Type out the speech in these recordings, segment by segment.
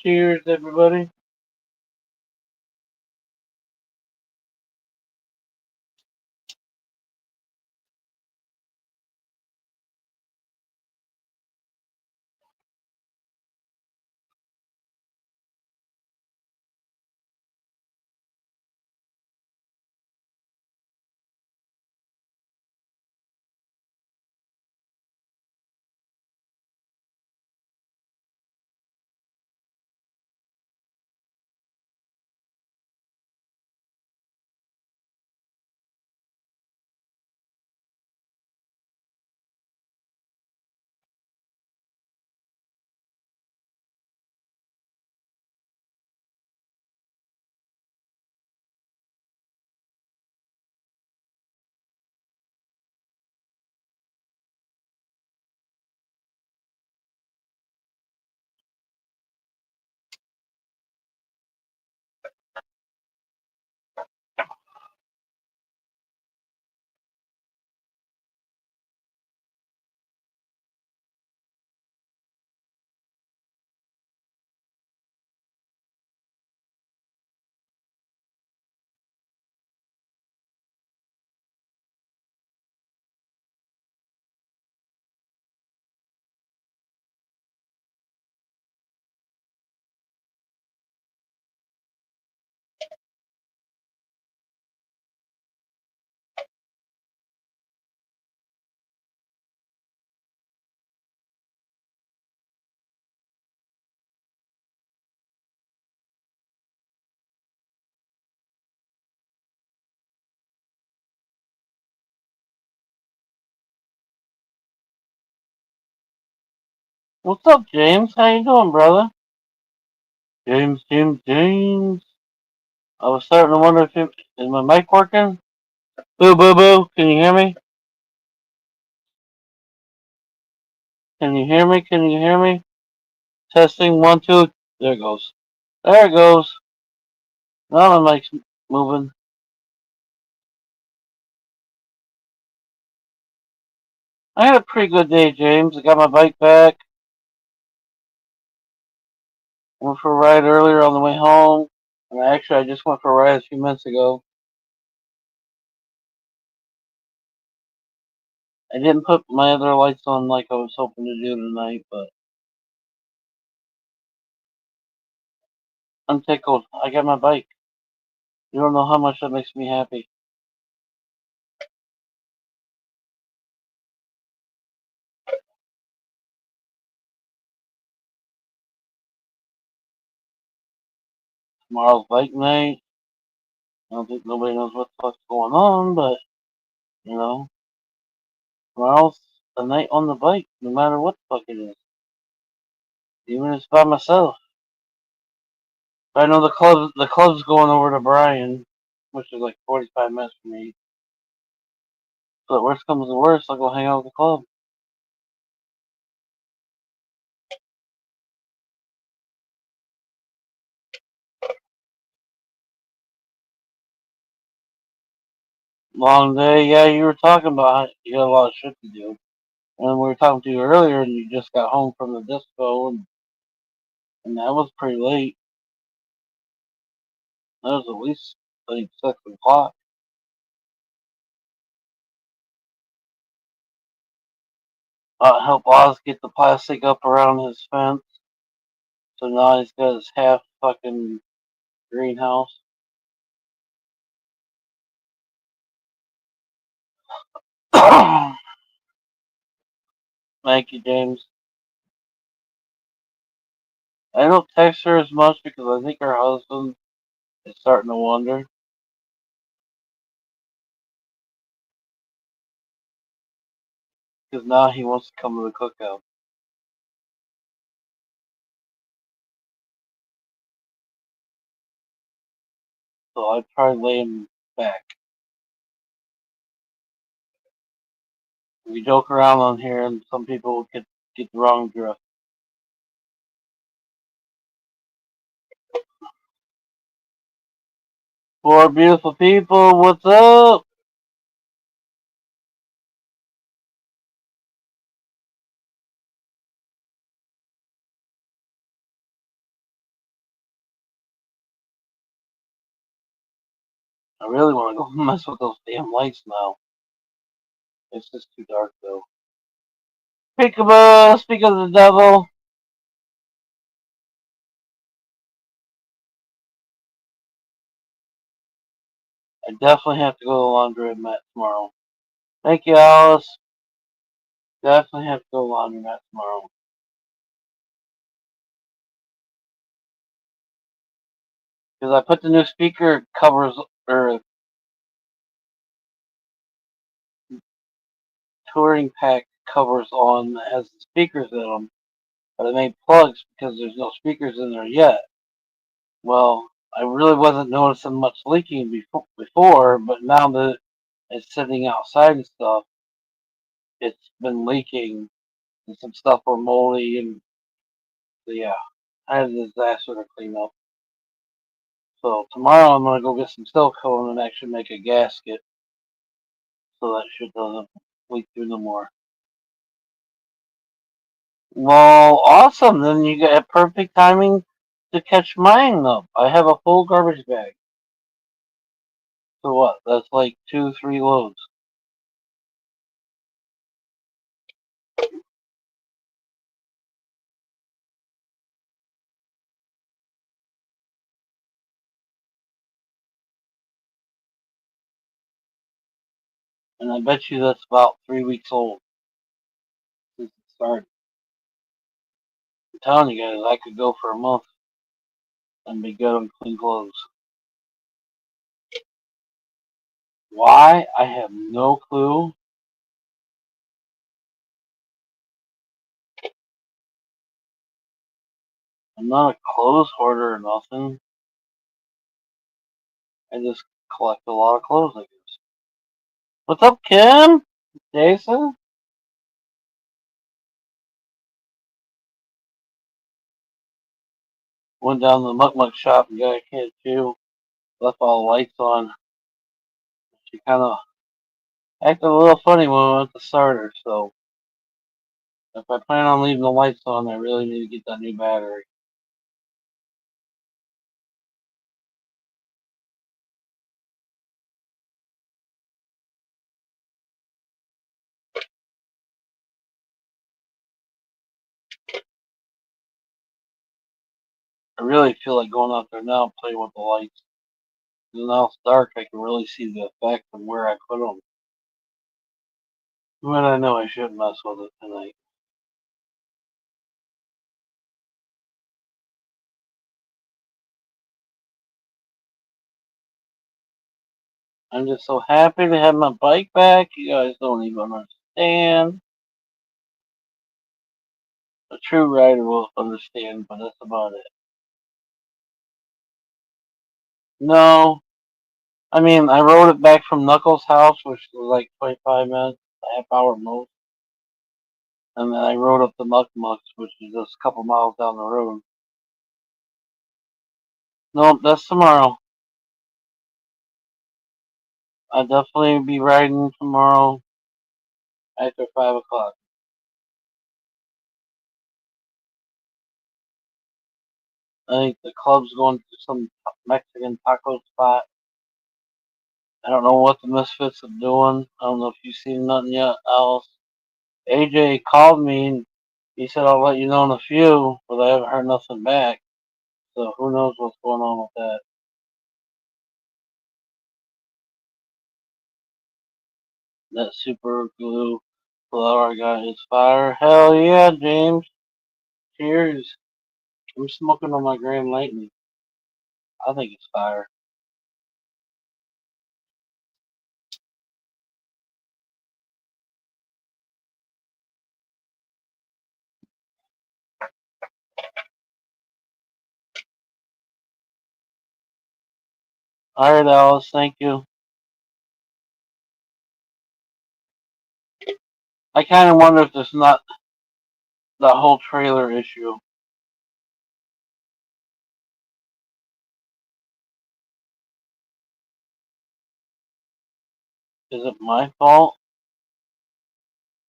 Cheers, everybody. What's up, James? How you doing, brother? James. I was starting to wonder if is my mic working? Boo, boo, boo. Can you hear me? Can you hear me? Can you hear me? Testing one, two. There it goes. There it goes. Now my mic's moving. I had a pretty good day, James. I got my bike back. Went for a ride earlier on the way home. And I just went for a ride a few minutes ago. I didn't put my other lights on like I was hoping to do tonight, but I'm tickled. I got my bike. You don't know how much that makes me happy. Tomorrow's bike night. I don't think nobody knows what the fuck's going on, but you know, tomorrow's the night on the bike, no matter what the fuck it is. Even if it's by myself. I know the club's going over to Bryan, which is like 45 minutes from me. But worst comes to worst, I'll go hang out with the club. Long day, yeah, you were talking about how you got a lot of shit to do. And we were talking to you earlier, and you just got home from the disco, and that was pretty late. That was at least, I think, 6 o'clock. Help Oz get the plastic up around his fence. So now he's got his half fucking greenhouse. Thank you, James. I don't text her as much because I think her husband is starting to wonder. Because now he wants to come to the cookout. So I'd probably lay him back. We joke around on here and some people get the wrong drift. Four beautiful people, what's up? I really want to go mess with those damn lights now. It's just too dark though. Peekaboo, speak of the devil. I definitely have to go to the laundromat tomorrow. Thank you, Alice. Definitely have to go to the laundromat tomorrow. Because I put the new speaker covers or touring pack covers on that has the speakers in them, but I made plugs because there's no speakers in there yet. Well, I really wasn't noticing much leaking before, but now that it's sitting outside and stuff, it's been leaking and some stuff were moldy and yeah, I had a disaster to clean up. So tomorrow I'm gonna go get some silicone and actually make a gasket so that shit doesn't leak through no more. Well, awesome. Then you get perfect timing to catch mine up. I have a full garbage bag. So what? That's like 2, 3 loads. And I bet you that's about 3 weeks old since it started. I'm telling you guys, I could go for a month and be good on clean clothes. Why? I have no clue. I'm not a clothes hoarder or nothing. I just collect a lot of clothes, I guess. What's up, Kim? Jason? Went down to the Muck Muck shop and got a kid too. Left all the lights on. She kind of acted a little funny when we went to start her, so if I plan on leaving the lights on, I really need to get that new battery. I really feel like going out there now and playing with the lights. Because now it's dark, I can really see the effect of where I put them. But I know I shouldn't mess with it tonight. I'm just so happy to have my bike back. You guys don't even understand. A true rider will understand, but that's about it. No, I mean, I rode it back from Knuckles' house, which was like 25 minutes, a half hour most. And then I rode up the Muck Mucks, which is just a couple miles down the road. No, that's tomorrow. I'll definitely be riding tomorrow after 5 o'clock. I think the club's going to some Mexican taco spot. I don't know what the Misfits are doing. I don't know if you've seen nothing yet else. AJ called me and he said I'll let you know in a few, but I haven't heard nothing back. So who knows what's going on with that. That super glue flower guy is fire. Hell yeah, James. Cheers. I'm smoking on my Grand Lightning. I think it's fire. Alright, Alice, thank you. I kind of wonder if there's not the whole trailer issue. Is it my fault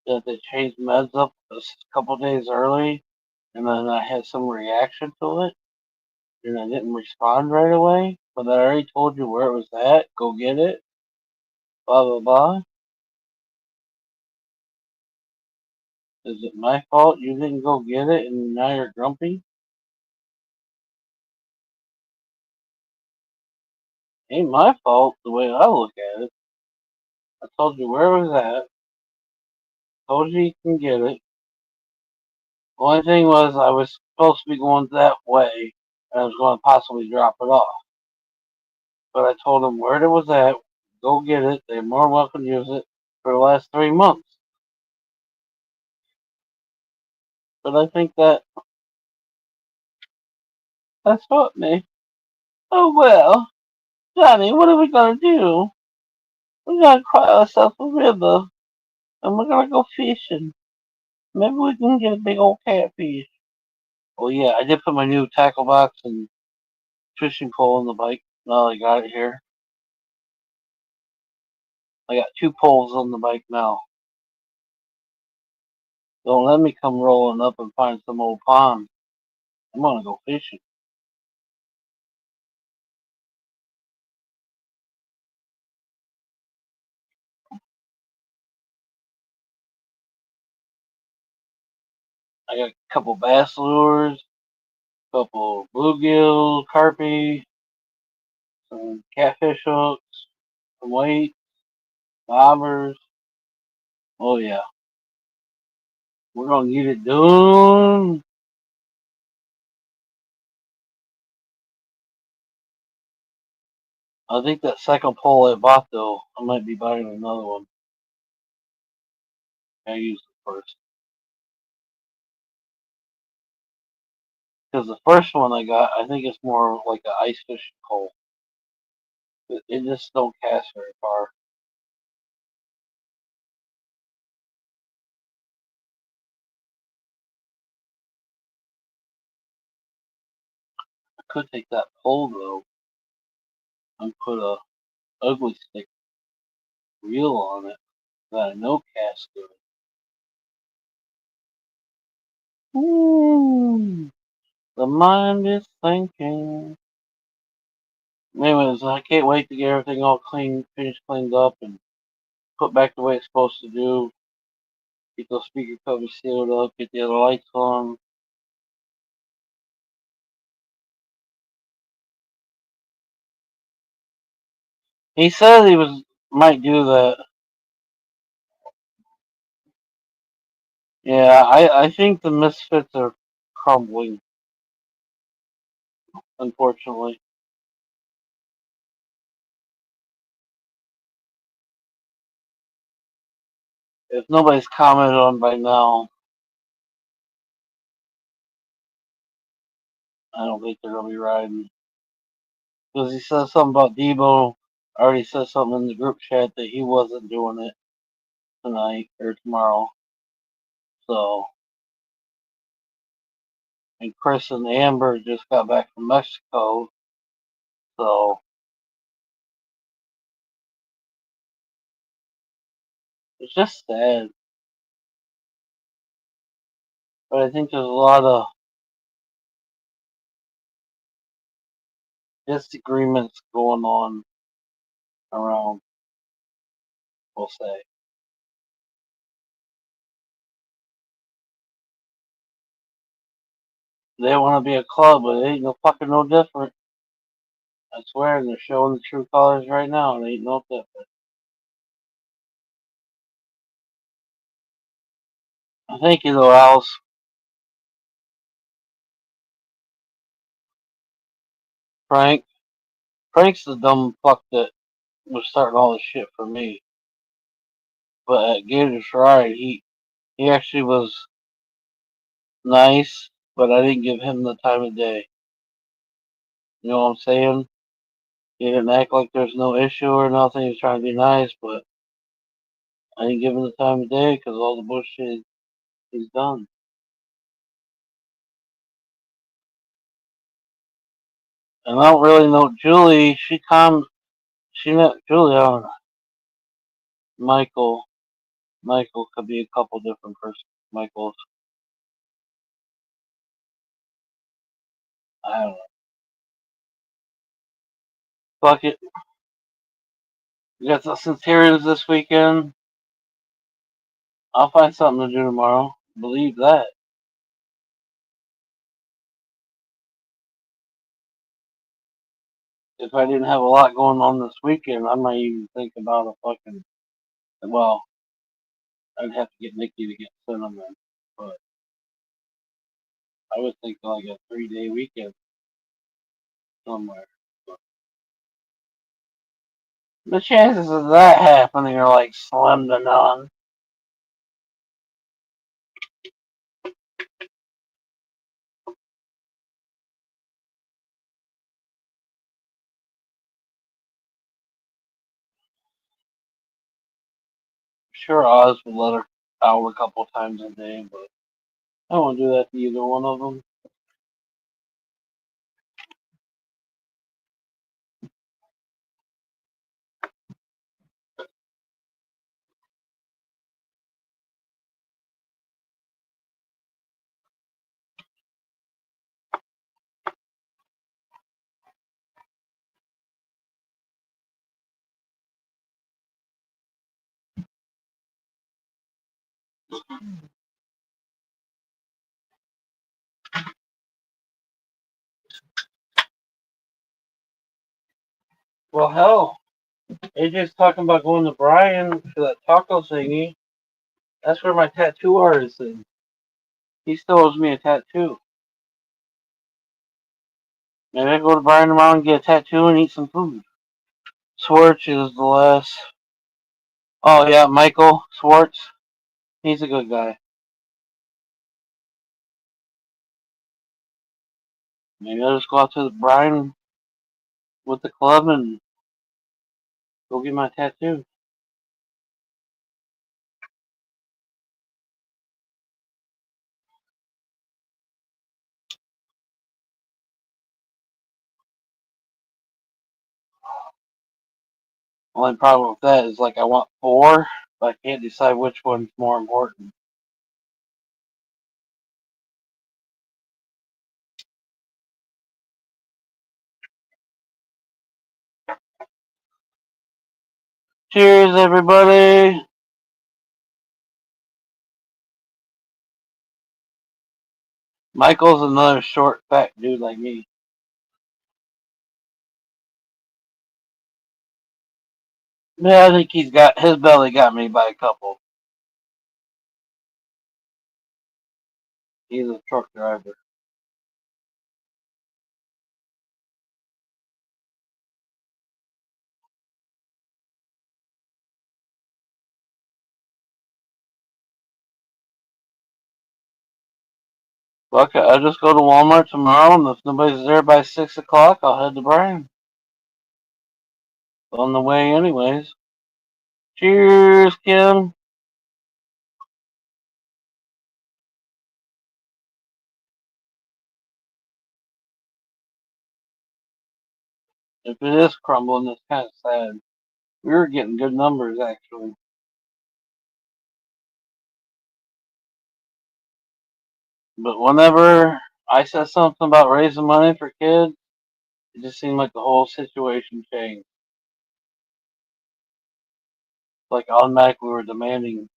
that they changed meds up a couple days early and then I had some reaction to it? and I didn't respond right away, but I already told you where it was at. Go get it. Blah blah blah. Is it my fault you didn't go get it and now you're grumpy? Ain't my fault the way I look at it. I told you where it was at. Told you you can get it. Only thing was I was supposed to be going that way and I was going to possibly drop it off. But I told them where it was at. Go get it. They're more welcome to use it for the last 3 months. But I think that's what me. Oh well, Johnny, what are we gonna do? We're gonna cry ourselves a river and we're gonna go fishing. Maybe we can get a big old catfish. Oh yeah, I did put my new tackle box and fishing pole on the bike. Now I got it here. I got 2 poles on the bike now. Don't let me come rolling up and find some old pond. I'm gonna go fishing. I got a couple bass lures, a couple bluegill, carpy, some catfish hooks, some weights, bobbers. Oh yeah, we're gonna get it done. I think that second pole I bought though, I might be buying another one. I used it first because the first one I got, I think it's more like an ice fishing pole. It just don't cast very far. I could take that pole though and put a ugly stick reel on it that I know casts good. Hmm. The mind is thinking. Anyways, I can't wait to get everything all finished, cleaned up, and put back the way it's supposed to do. Get those speaker covers sealed up, get the other lights on. He said he might do that. Yeah, I think the Misfits are crumbling, unfortunately. If nobody's commented on by now, I don't think they're gonna be riding. Because he said something about Debo. I already said something in the group chat that he wasn't doing it tonight or tomorrow. So, and Chris and Amber just got back from Mexico. So, it's just sad. But I think there's a lot of disagreements going on around, we'll say. They want to be a club, but it ain't no fucking no different. I swear, and they're showing the true colors right now, and it ain't no different. Thank you, though, Alice. Frank. Frank's the dumb fuck that was starting all this shit for me. But at Gators Ride, he actually was nice, but I didn't give him the time of day. You know what I'm saying? He didn't act like there's no issue or nothing. He was trying to be nice, but I didn't give him the time of day because all the bullshit he's done. And I don't really know Julie. She met Julie on Michael. Michael could be a couple different persons. Michaels. I don't know. Fuck it. We got the Centurions this weekend. I'll find something to do tomorrow. Believe that. If I didn't have a lot going on this weekend, I might even think about a fucking. Well, I'd have to get Nikki to get cinnamon, but I would think like a 3-day weekend somewhere. But the chances of that happening are like slim to none. Sure, Oz would let her out a couple times a day, but I won't do that to either one of them. Well, hell, AJ's talking about going to Brian for that taco thingy. That's where my tattoo artist is. He still owes me a tattoo. Maybe I go to Brian tomorrow and get a tattoo and eat some food. Swartz is the last. Oh yeah, Michael Swartz. He's a good guy. Maybe I'll just go out to the Brian with the club and go get my tattoo. Only problem with that is like I want 4, but I can't decide which one's more important. Cheers, everybody. Michael's another short, fat dude like me. Yeah, I think he's got his belly got me by a couple. He's a truck driver. Fuck it, I'll just go to Walmart tomorrow, and if nobody's there by 6 o'clock, I'll head to Brian. On the way, anyways. Cheers, Kim. If it is crumbling, it's kind of sad. We were getting good numbers, actually. But whenever I said something about raising money for kids, it just seemed like the whole situation changed. Like automatically we were demanding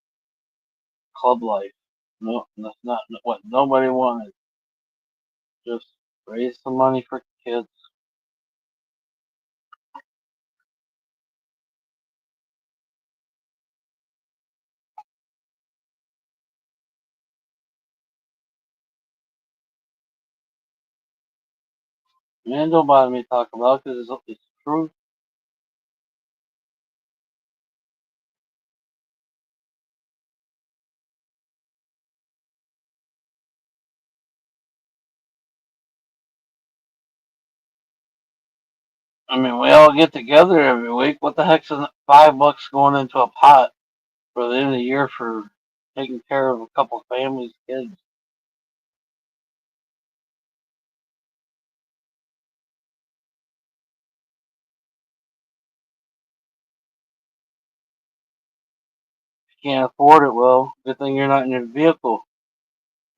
club life. No, that's not what nobody wanted. Just raise some money for kids. Man, don't bother me talking about it because it's the truth. I mean, we all get together every week. What the heck's $5 going into a pot for the end of the year for taking care of a couple families' kids? If you can't afford it, well, good thing you're not in your vehicle.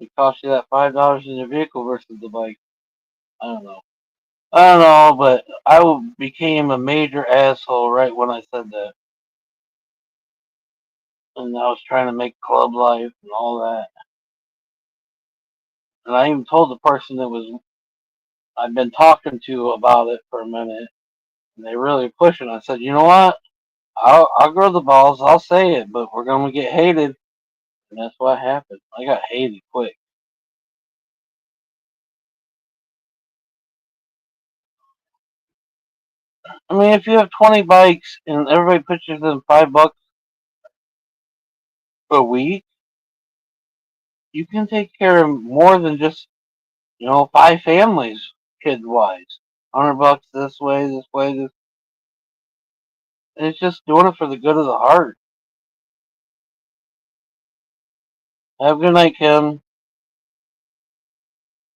It costs you that $5 in your vehicle versus the bike. I don't know. I don't know, but became a major asshole right when I said that. And I was trying to make club life and all that. And I even told the person that was I've been talking to about it for a minute, and they really pushing. I said, you know what? I'll grow the balls. I'll say it, but we're gonna get hated, and that's what happened. I got hated quick. I mean, if you have 20 bikes and everybody pitches in $5 a week, you can take care of more than just 5 families, kid wise. $100 this way, this way, this. And it's just doing it for the good of the heart. Have a good night, Kim.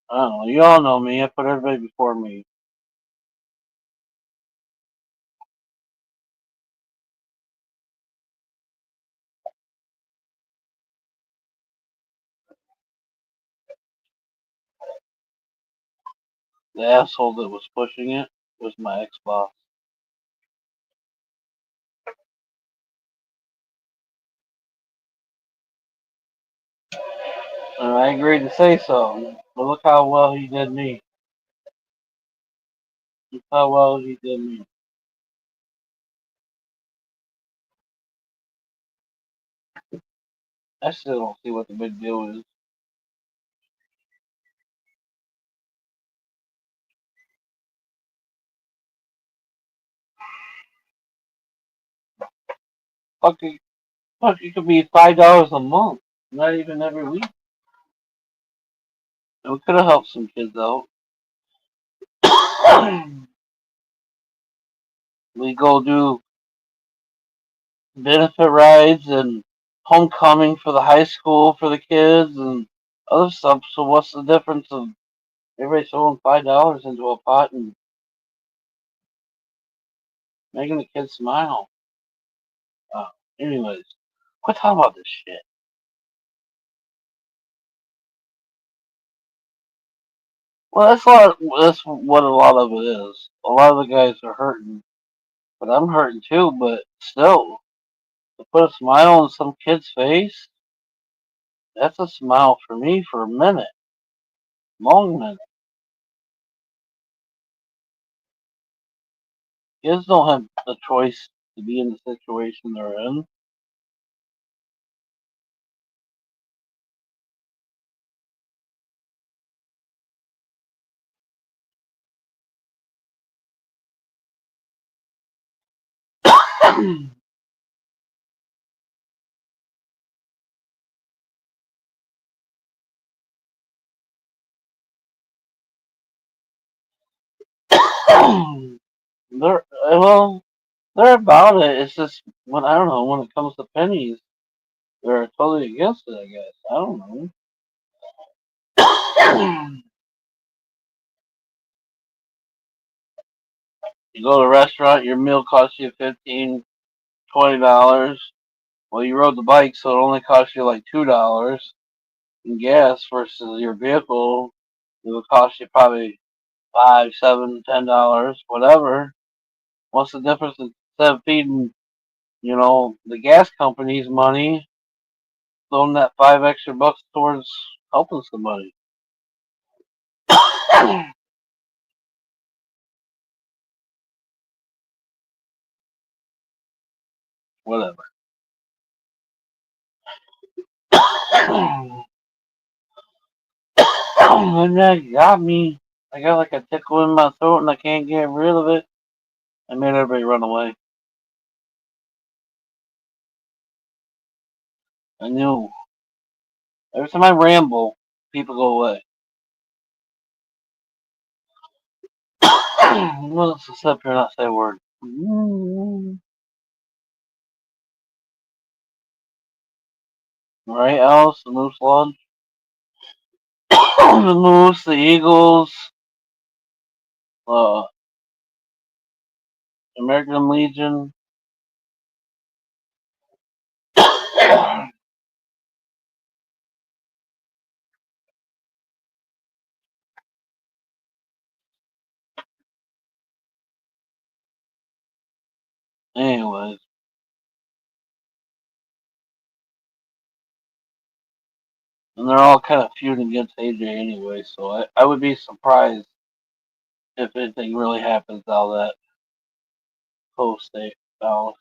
I don't know. You all know me. I put everybody before me. The asshole that was pushing it was my ex-boss. And I agreed to say so. But look how well he did me. Look how well he did me. I still don't see what the big deal is. Fuck it, fuck, it could be $5 a month, not even every week. And we could have helped some kids out. We go do benefit rides and homecoming for the high school for the kids and other stuff. So what's the difference of everybody throwing $5 into a pot and making the kids smile? Uh, Anyways, quit talking about this shit. Well, that's what a lot of it is. A lot of the guys are hurting, but I'm hurting too. But still, to put a smile on some kid's face, that's a smile for me for a minute, long minute. Kids don't have the choice to be in the situation they're in. Well, they're about it. It's just when I don't know when it comes to pennies, they're totally against it. I guess I don't know. You go to a restaurant, your meal costs you 15, $20. Well, you rode the bike, so it only cost you like $2 in gas versus your vehicle. It would cost you probably 5, 7, $10, whatever. What's the difference instead of feeding, the gas company's money, throwing that 5 extra bucks towards helping somebody? Whatever. And that got me. I got like a tickle in my throat and I can't get rid of it. I made everybody run away. I knew. Every time I ramble, people go away. Let's just sit up here and not say a word. Right, Alice? The Moose Lodge? The Moose, the Eagles, uh, American Legion. Anyways. And they're all kind of feuding against AJ anyway, so I would be surprised if anything really happens out of that post state Dallas.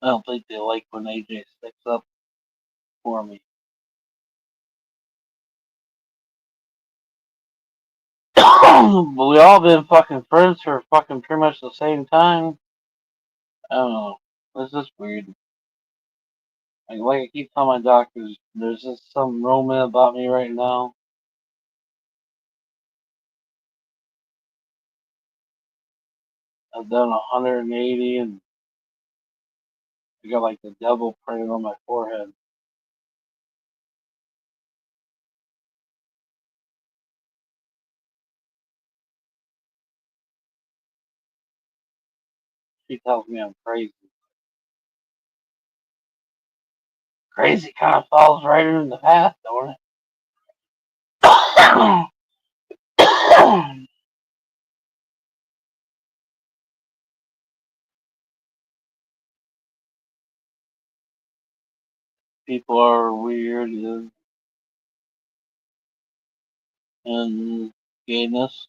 I don't think they like when AJ sticks up for me. But we all been fucking friends for fucking pretty much the same time. I don't know. This is weird. Like I keep telling my doctors, there's just some romance about me right now. I've done 180 and I got like the devil printed on my forehead. She tells me I'm crazy. Crazy kind of falls right into the path, don't it? People are weird and gayness.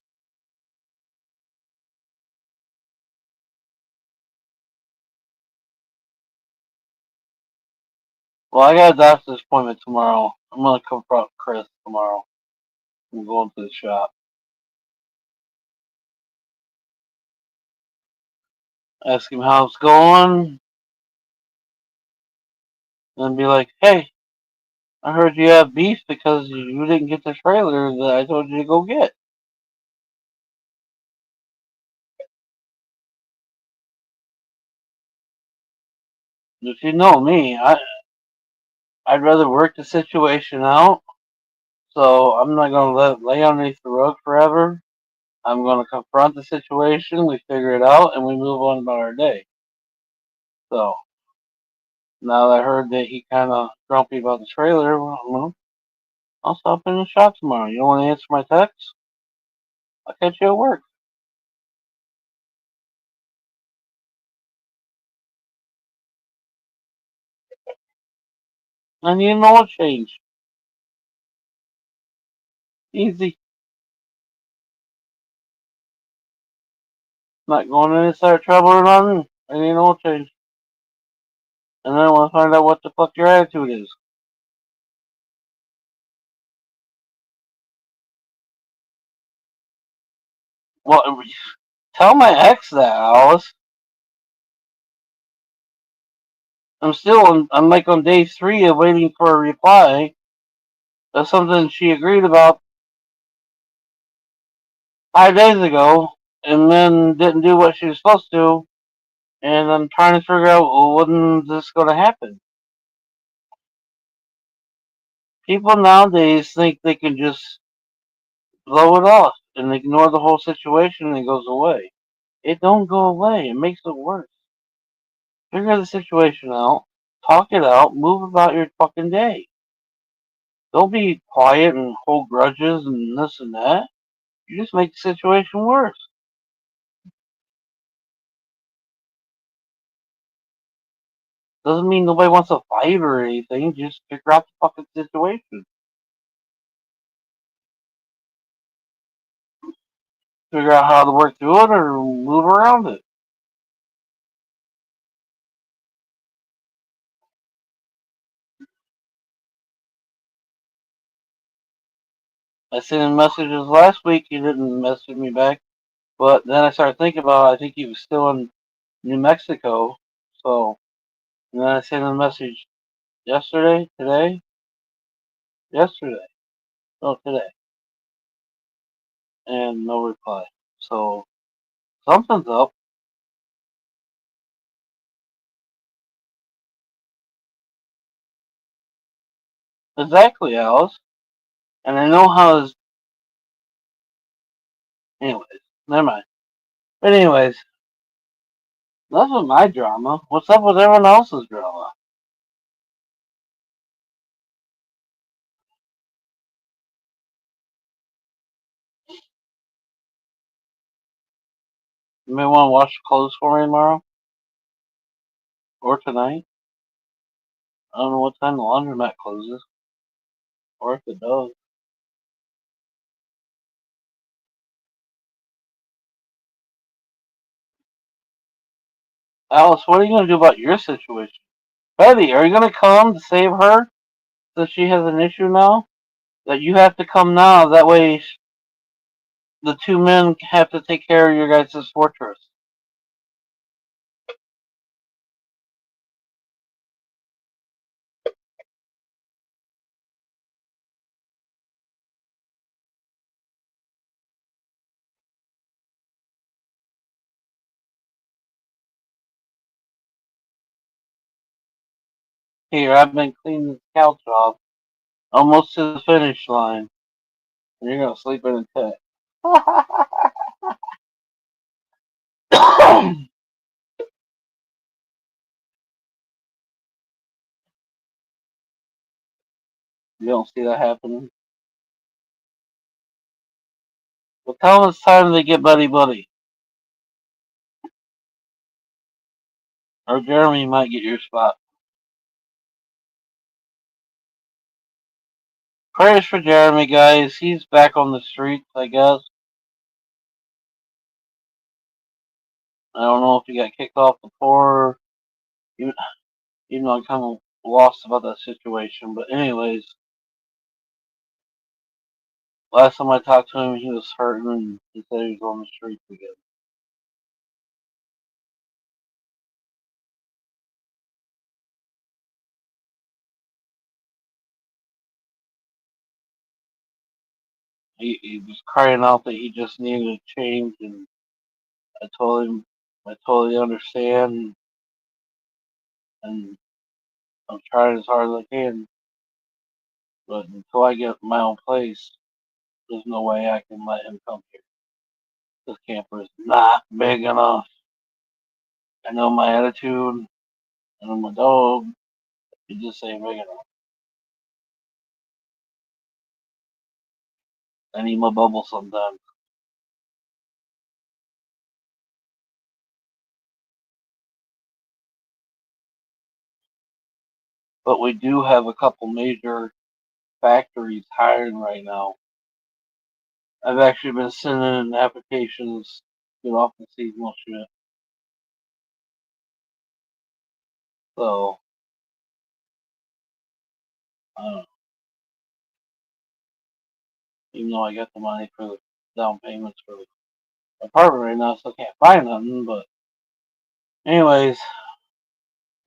Well, I got a doctor's appointment tomorrow. I'm gonna confront Chris tomorrow. I'm going to the shop. Ask him how it's going, and be like, "Hey, I heard you have beef because you didn't get the trailer that I told you to go get." If you know me, I'd rather work the situation out. So I'm not gonna let it lay underneath the rug forever. I'm gonna confront the situation. We figure it out, and we move on about our day. So now that I heard that he kind of grumpy about the trailer, well, I'll stop in the shop tomorrow. You don't want to answer my text? I'll catch you at work. I need an oil change. Easy. Not going in and start trouble or nothing. I need an oil change. And then I want to find out what the fuck your attitude is. Well, tell my ex that, Alice. I'm like on day 3 of waiting for a reply. That's something she agreed about 5 days ago, and then didn't do what she was supposed to. And I'm trying to figure out, well, when this going to happen. People nowadays think they can just blow it off and ignore the whole situation and it goes away. It don't go away. It makes it worse. Figure the situation out, talk it out, move about your fucking day. Don't be quiet and hold grudges and this and that. You just make the situation worse. Doesn't mean nobody wants to fight or anything. Just figure out the fucking situation. Figure out how to work through it or move around it. I sent him messages last week. He didn't message me back. But then I started thinking about it. I think he was still in New Mexico. So, and then I sent him a message yesterday, no, today, and no reply. So, something's up. Exactly, Alice. And I know how his. Anyways, never mind. But anyways, enough of my drama. What's up with everyone else's drama? You may want to wash the clothes for me tomorrow or tonight. I don't know what time the laundromat closes, or if it does. Alice, what are you going to do about your situation? Betty, are you going to come to save her since she has an issue now? That you have to come now. That way, the two men have to take care of your guys' fortress. Here, I've been cleaning this couch off almost to the finish line, and you're going to sleep in a tent. You don't see that happening. Well, tell them it's time to get buddy buddy, or Jeremy might get your spot. Prayers for Jeremy, guys. He's back on the streets, I guess. I don't know if he got kicked off before, even, even though I'm kind of lost about that situation. But anyways, last time I talked to him, he was hurting and he said he was on the streets again. He was crying out that he just needed a change, and I told him I totally understand, and I'm trying as hard as I can. But until I get my own place, there's no way I can let him come here. This camper is not big enough. I know my attitude, and I'm a dog. It just ain't big enough. I need my bubble sometimes. But we do have a couple major factories hiring right now. I've actually been sending in applications to get off the seasonal shit. So, even though I got the money for the down payments for the apartment right now, so I can't buy nothing. But, anyways,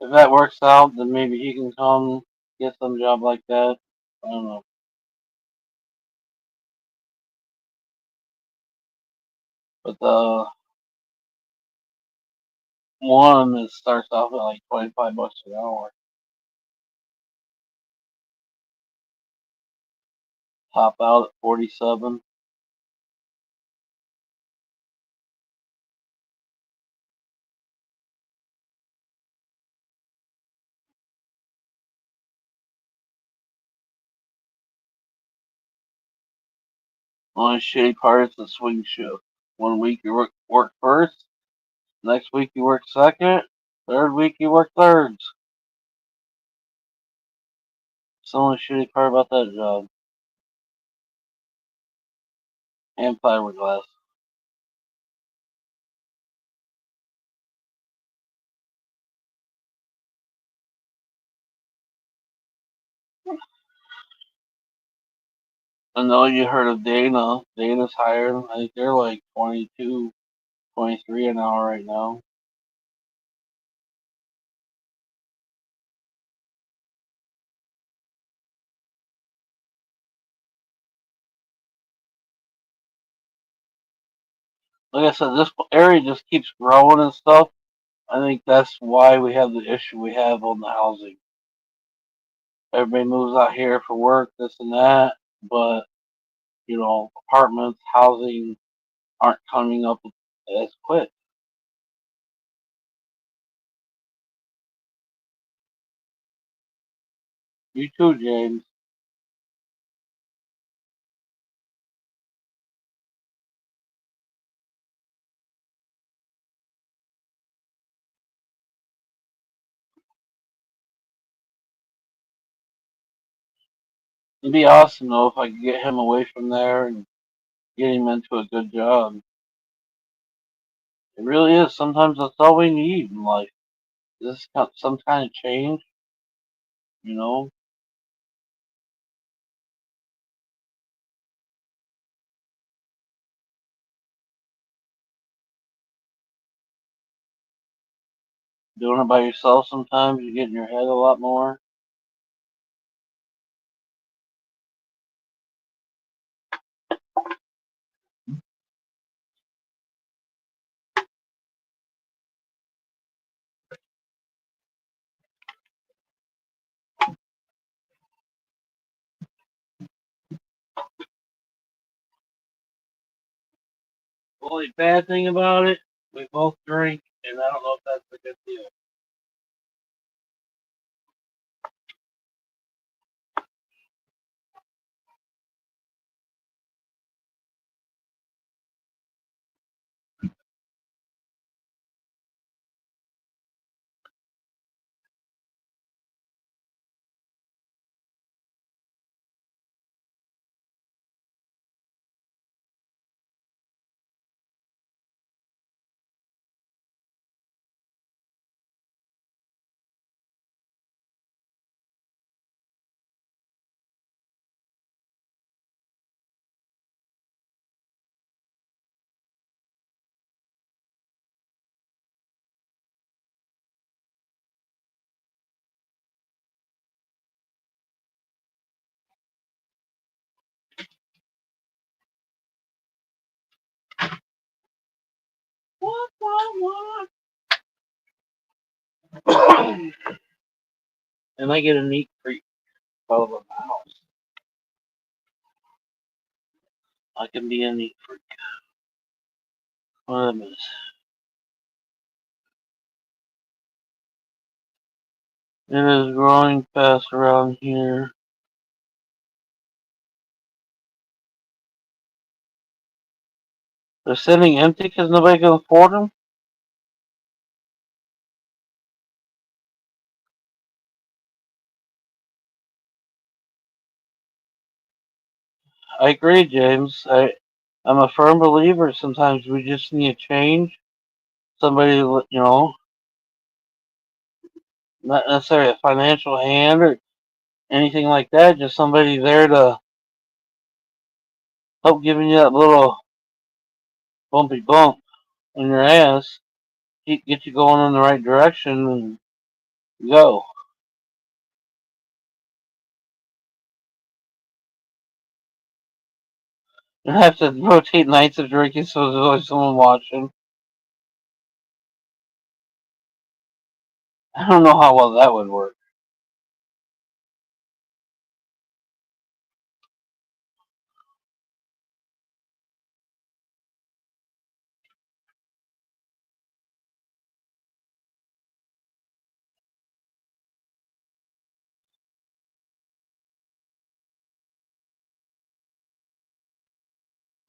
if that works out, then maybe he can come get some job like that. I don't know. But the one that starts off at like 25 bucks an hour, top out at 47. Only shitty part is the swing shift. One week you work first, next week you work second, third week you work thirds. It's the only shitty part about that job. And fiberglass. I know you heard of Dana. Dana's hiring. I think they're like 22, 23 an hour right now. Like I said, this area just keeps growing and stuff. I think that's why we have the issue we have on the housing. everybody moves out here for work, this and that, but apartments, housing aren't coming up as quick. You too, James. It'd be awesome though if I could get him away from there and get him into a good job. It really is. Sometimes that's all we need in life. This some kind of change, you know. Doing it by yourself sometimes you get in your head a lot more. The only bad thing about it, we both drink, and I don't know if that's a good deal. And I get a neat freak out of the house. I can be a neat freak. One of them is. It is growing fast around here. They're sitting empty because nobody can afford them. I agree, James. I'm a firm believer. Sometimes we just need a change. Somebody, not necessarily a financial hand or anything like that. Just somebody there to help giving you that little bumpy bump in your ass, get you going in the right direction and go. You have to rotate nights of drinking so there's always someone watching. I don't know how well that would work.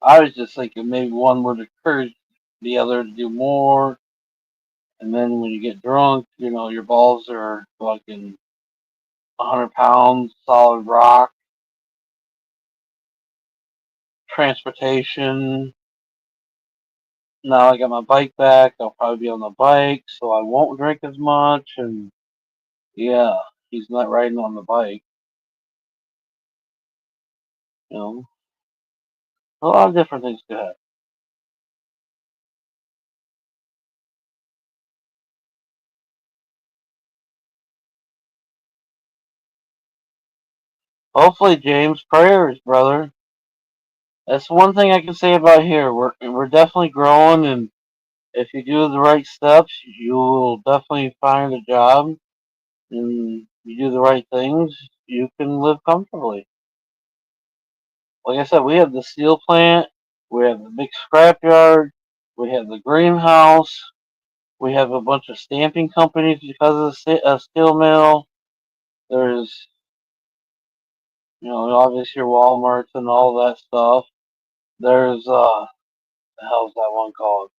I was just thinking maybe one would encourage the other to do more, and then when you get drunk, your balls are fucking 100 pounds, solid rock, transportation. Now I got my bike back. I'll probably be on the bike, so I won't drink as much. And yeah, he's not riding on the bike. You know, a lot of different things could happen. Hopefully, James, prayers, brother. That's one thing I can say about here. We're definitely growing, and if you do the right steps, you will definitely find a job, and you do the right things. you can live comfortably. Like I said, we have the steel plant, we have the big scrapyard, we have the greenhouse, we have a bunch of stamping companies because of the steel mill. There's, obviously your Walmarts and all that stuff. There's, the hell's that one called?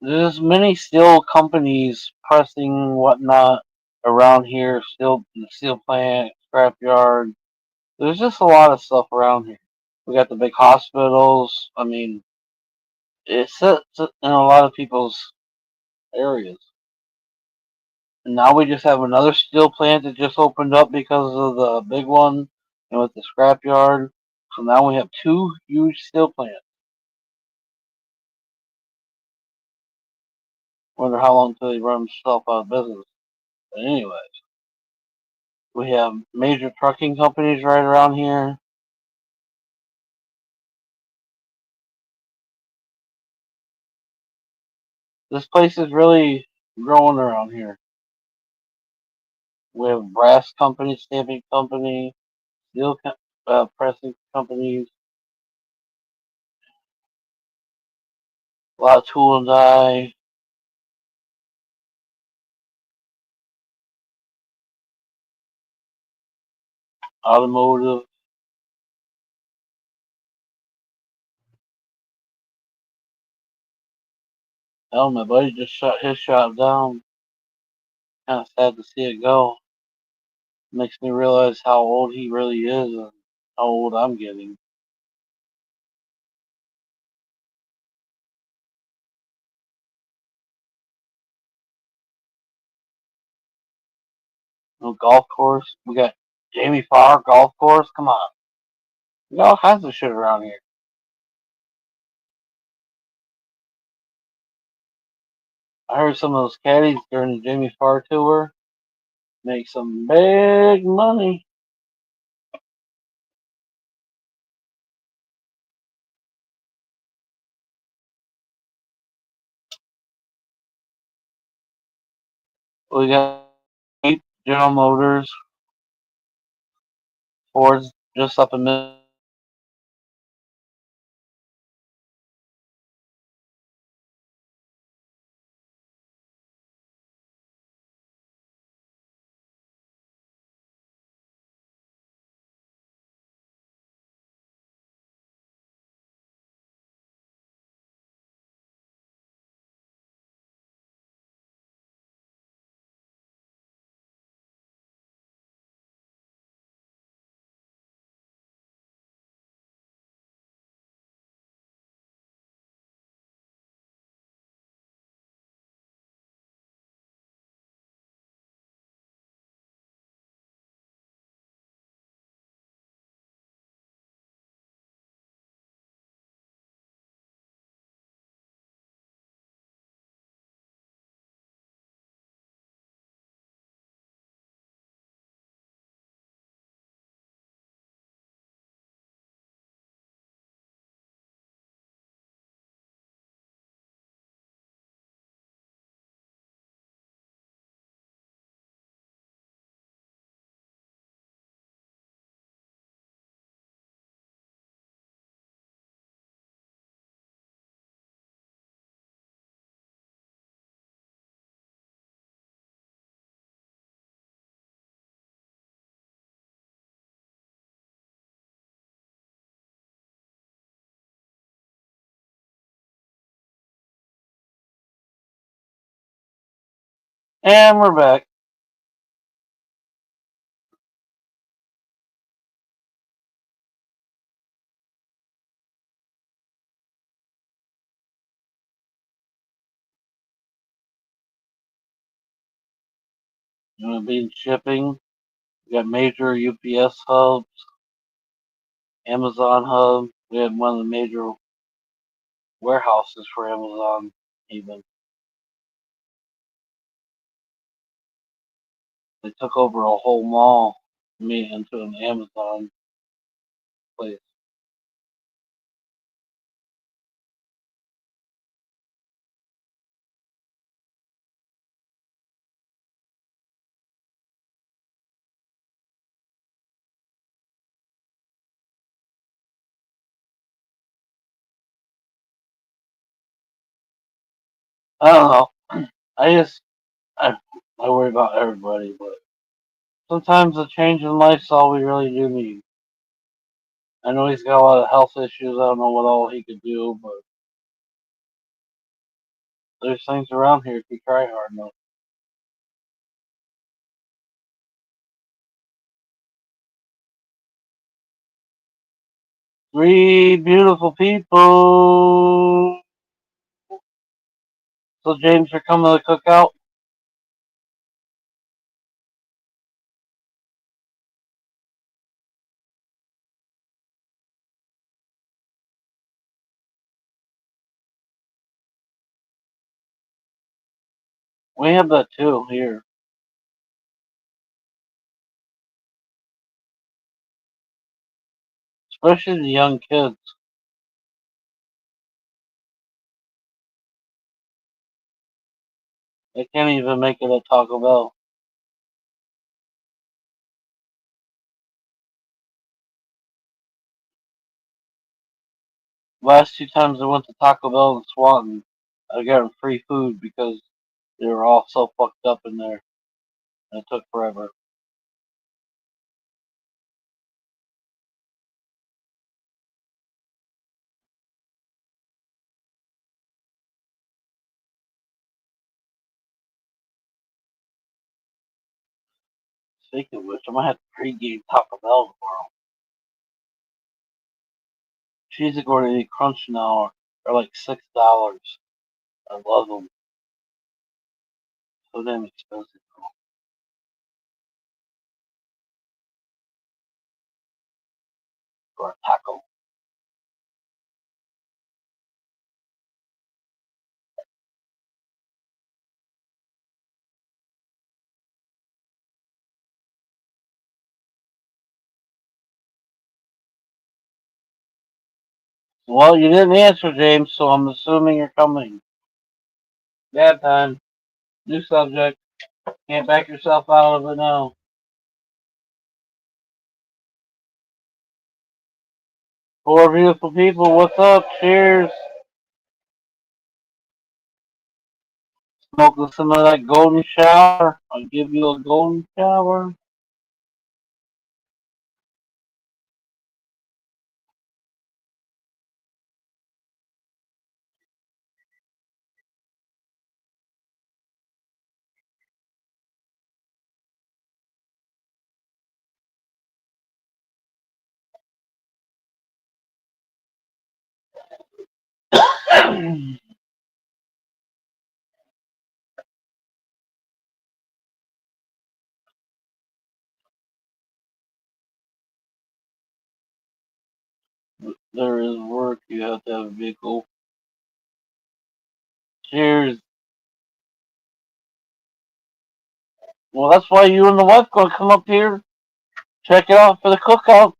There's many steel companies pressing whatnot around here. Steel, the steel plant, scrapyard. There's just a lot of stuff around here. We got the big hospitals. I mean, it's in a lot of people's areas. And now we just have another steel plant that just opened up because of the big one, and with the scrapyard. So now we have two huge steel plants. Wonder how long until they run themselves out of business. But anyways, we have major trucking companies right around here. This place is really growing around here. We have brass companies, stamping company, steel pressing companies, a lot of tool and die, automotive. Hell, my buddy just shut his shop down. Kind of sad to see it go. Makes me realize how old he really is and how old I'm getting. No golf course. We got Jamie Farr golf course. Come on. We got all kinds of shit around here. I heard some of those caddies during the Jamie Farr tour make some big money. We got General Motors, Ford's just up in And we're back. Being shipping. We got major UPS hubs, Amazon hub. We had one of the major warehouses for Amazon even. They took over a whole mall, made into an Amazon place. I don't know. I I worry about everybody, but sometimes a change in life's all we really do need. I know he's got a lot of health issues. I don't know what all he could do, but there's things around here if you try hard enough. Three beautiful people. So James, you're coming to the cookout? We have that too here, especially the young kids. They can't even make it at Taco Bell. Last two times I went to Taco Bell in Swanton, I got free food because they were all so fucked up in there. And it took forever. Speaking of which, I might have to pregame Taco Bell tomorrow. Cheesy Gordon Crunch now are like $6. I love them. So damn expensive for a taco. Well, you didn't answer, James, so I'm assuming you're coming. Bad time. New subject. Can't back yourself out of it now. Four beautiful people, what's up? Cheers. Smoking some of that golden shower. I'll give you a golden shower. There is work. You have to have a vehicle. Cheers. Well, that's why you and the wife gonna come up here, check it out for the cookout.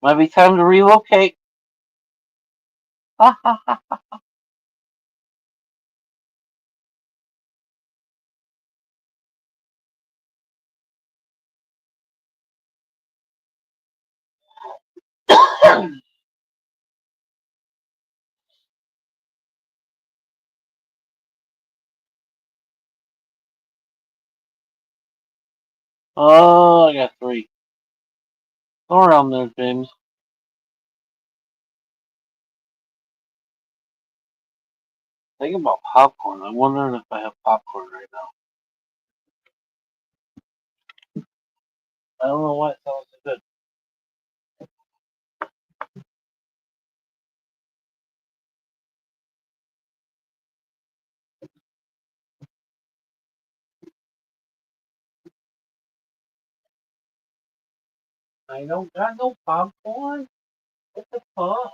Might be time to relocate. Oh, I got three. Go around there, James. Thinking about popcorn. I'm wondering if I have popcorn right now. I don't know why it sounds so good. I don't got no popcorn. What the fuck?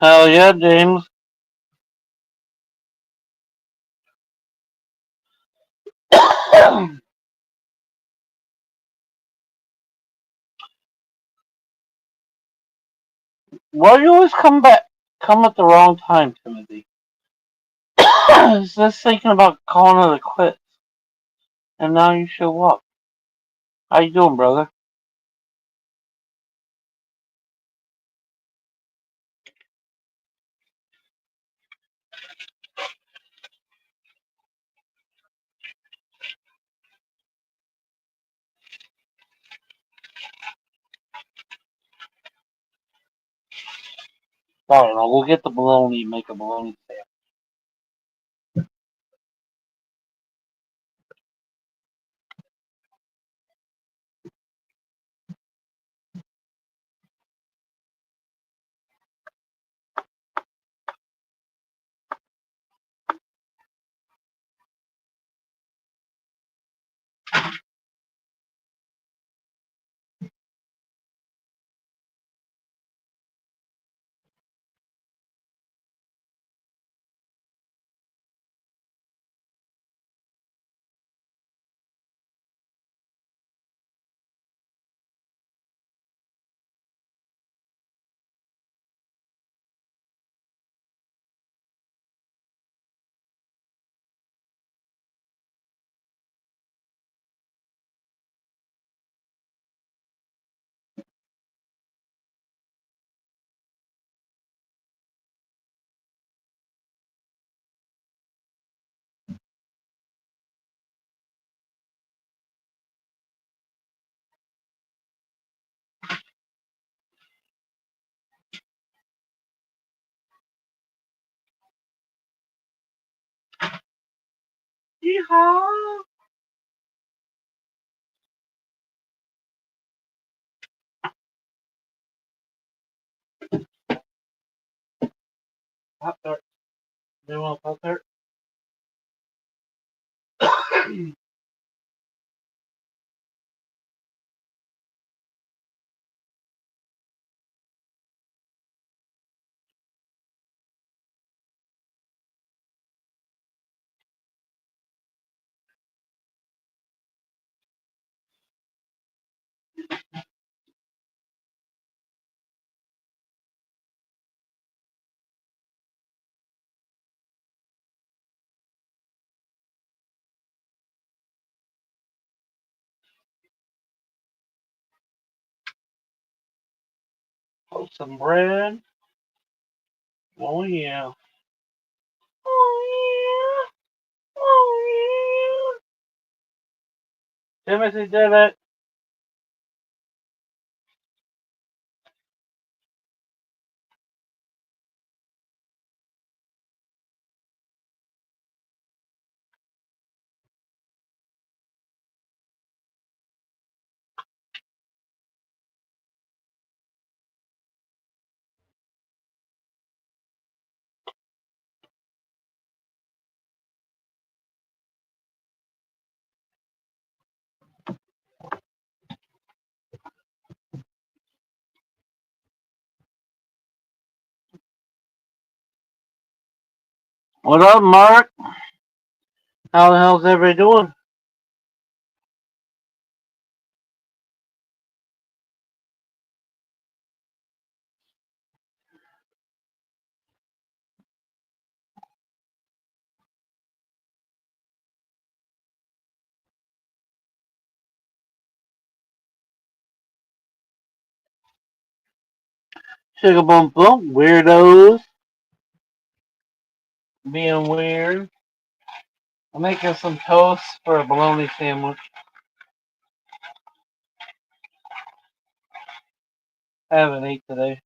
Hell yeah, James. Why do you always come at the wrong time, Timothy? Just thinking about calling it a quit, and now you show up. How you doing, brother? I don't know. We'll get the bologna and make a bologna sandwich. Yeehaw! Pop tart. Do you want a pop tart? Toast some bread. Oh yeah. Oh yeah. Oh yeah. Timothy did it. What up, Mark? How the hell's everybody doing? Sugar bump bump. Weirdos. Being weird. I'm making some toast for a bologna sandwich. I haven't ate today.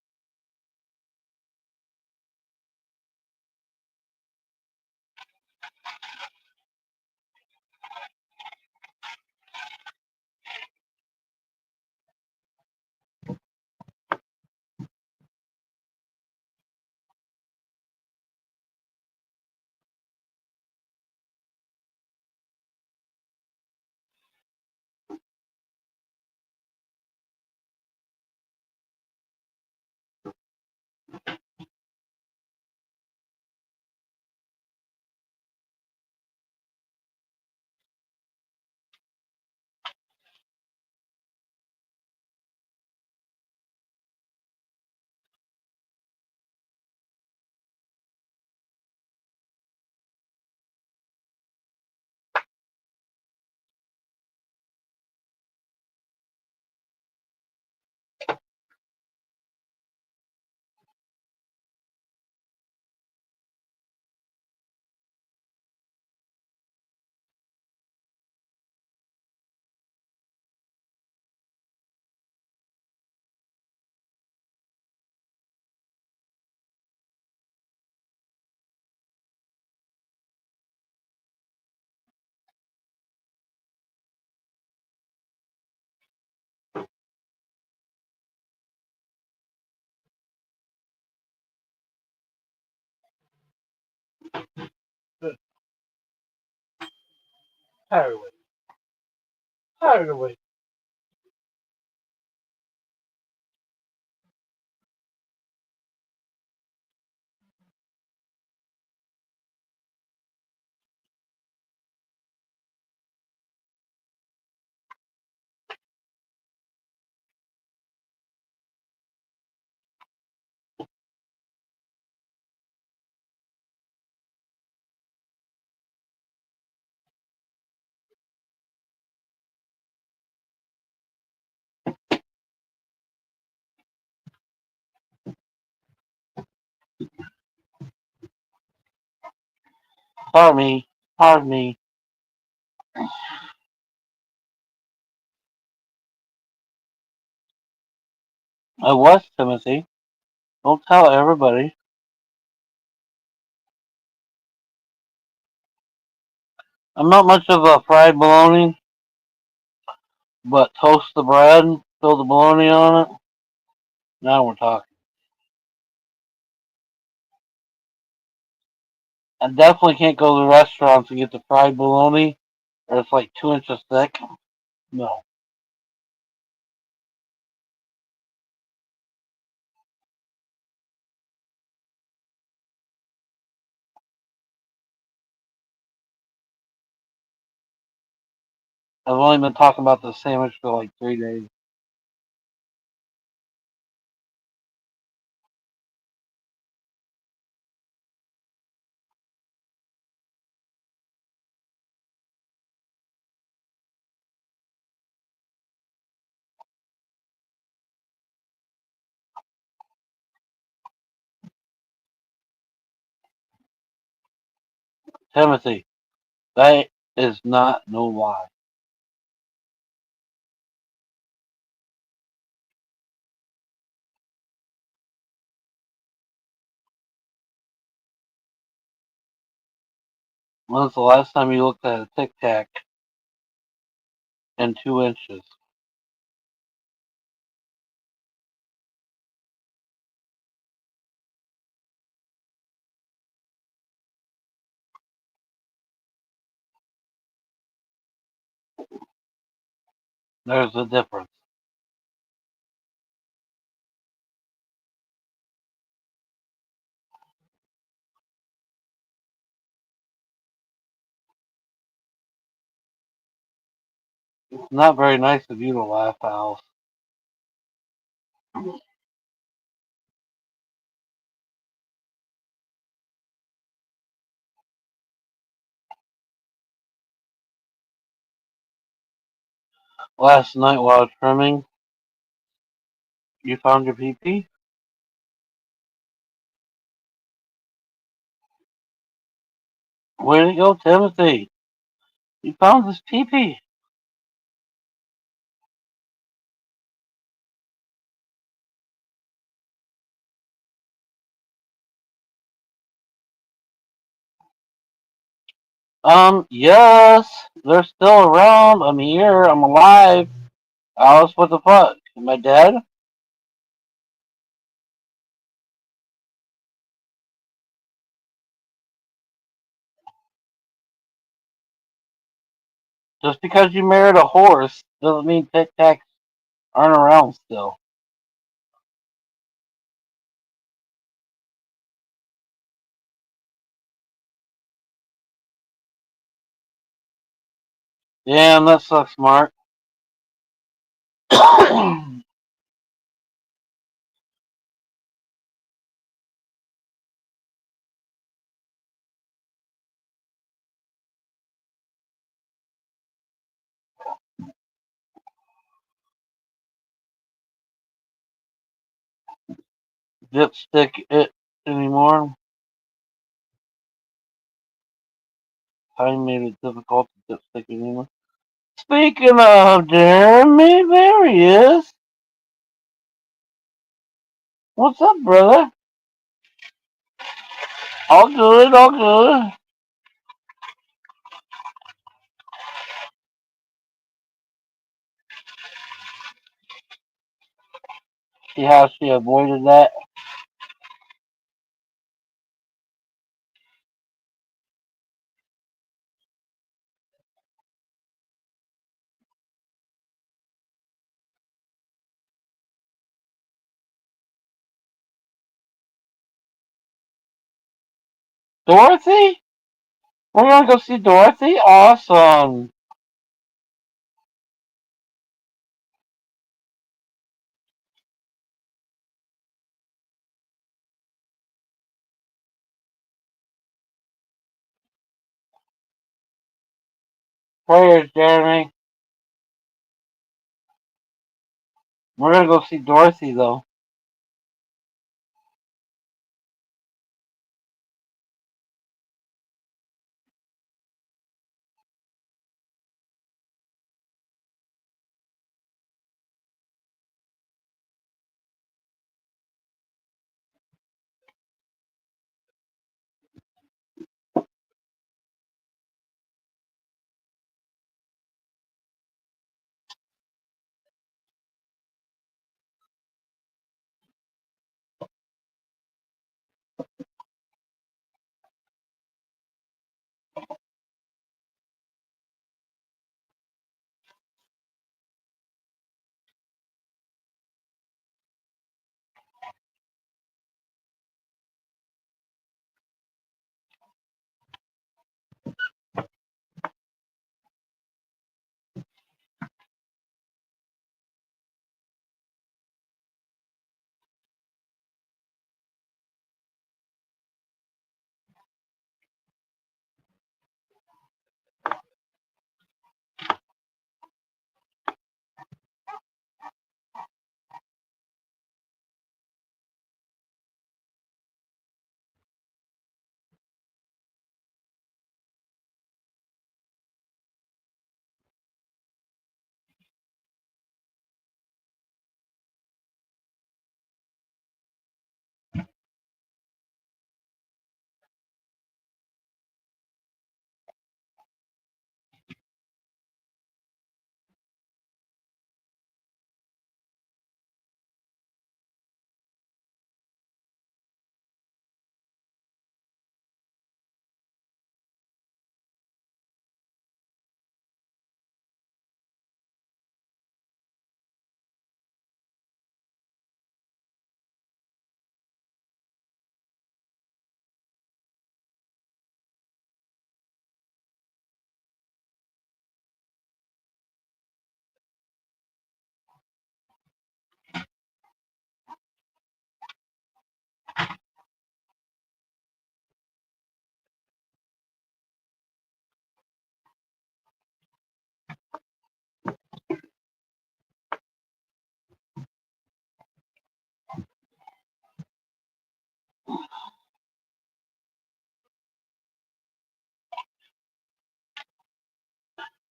Tired of waiting. Tired of waiting. Pardon me. Pardon me. I was Timothy. Don't tell everybody. I'm not much of a fried bologna, but toast the bread, fill the bologna on it. Now we're talking. I definitely can't go to restaurants and get the fried bologna, or it's like 2 inches thick. No. I've only been talking about the sandwich for like 3 days. Timothy, that is not no lie. When's the last time you looked at a Tic Tac in 2 inches? There's a difference. It's not very nice of you to laugh, Alice. Last night while trimming, you found your pee-pee? Way to go, Timothy. You found this pee-pee. Yes. They're still around. I'm here. I'm alive. Alice, what the fuck? Am I dead? Just because you married a horse doesn't mean Tic Tacs aren't around still. Damn, that sucks, Mark. Dipstick it anymore. Time made it difficult to dipstick anymore. Speaking of Jeremy, there he is. What's up, brother? All good, all good. See how she avoided that? Dorothy? We're gonna go see Dorothy? Awesome. Prayers, Jeremy. We're gonna go see Dorothy though.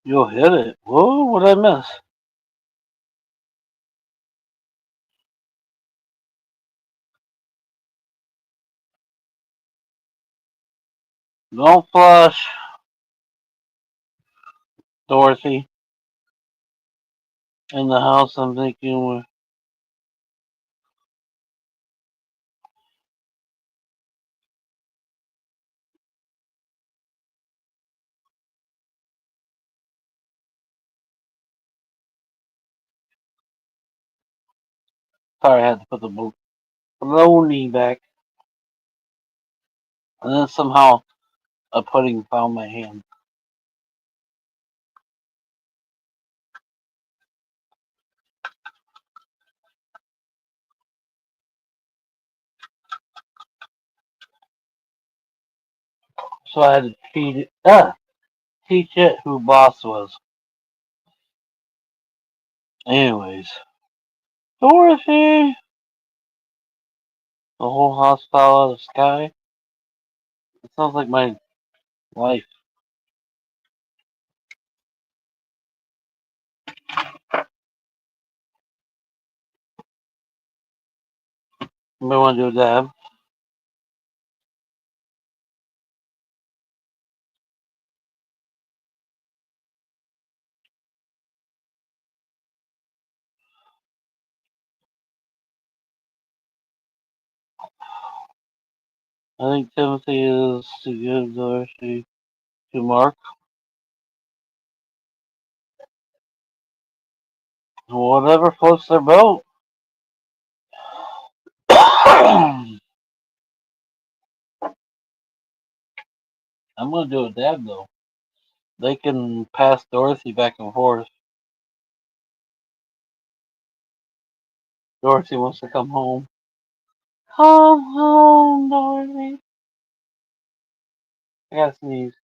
You'll hit it. Whoa, what did I miss? Don't flush, Dorothy. In the house, I'm thinking. Sorry, I had to put the bologna back. And then somehow a pudding found my hand. So I had to teach it who boss was. Anyways, Dorothy! The whole house fell out of the sky. It sounds like my life. Anybody want to do a dab? I think Timothy is to give Dorothy to Mark. Whatever floats their boat. I'm gonna do a dab though. They can pass Dorothy back and forth. Dorothy wants to come home. Come home, Dorothy. I gotta sneeze.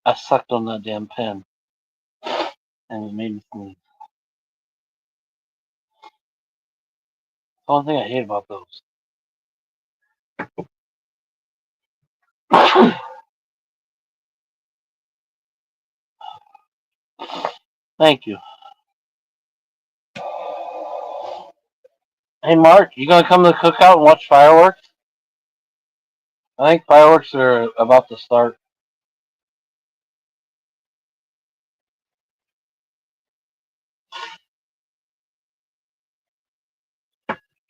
I sucked on that damn pen and it made me sneeze. The only thing I hate about those. Thank you. Hey Mark, you gonna come to the cookout and watch fireworks? I think fireworks are about to start.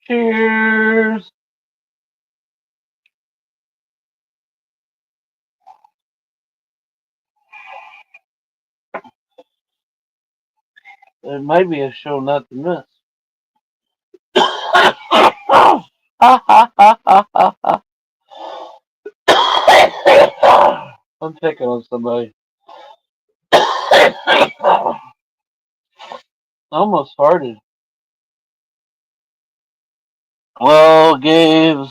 Cheers! It might be a show not to miss. I'm picking on somebody. I almost farted. Well, Gabe,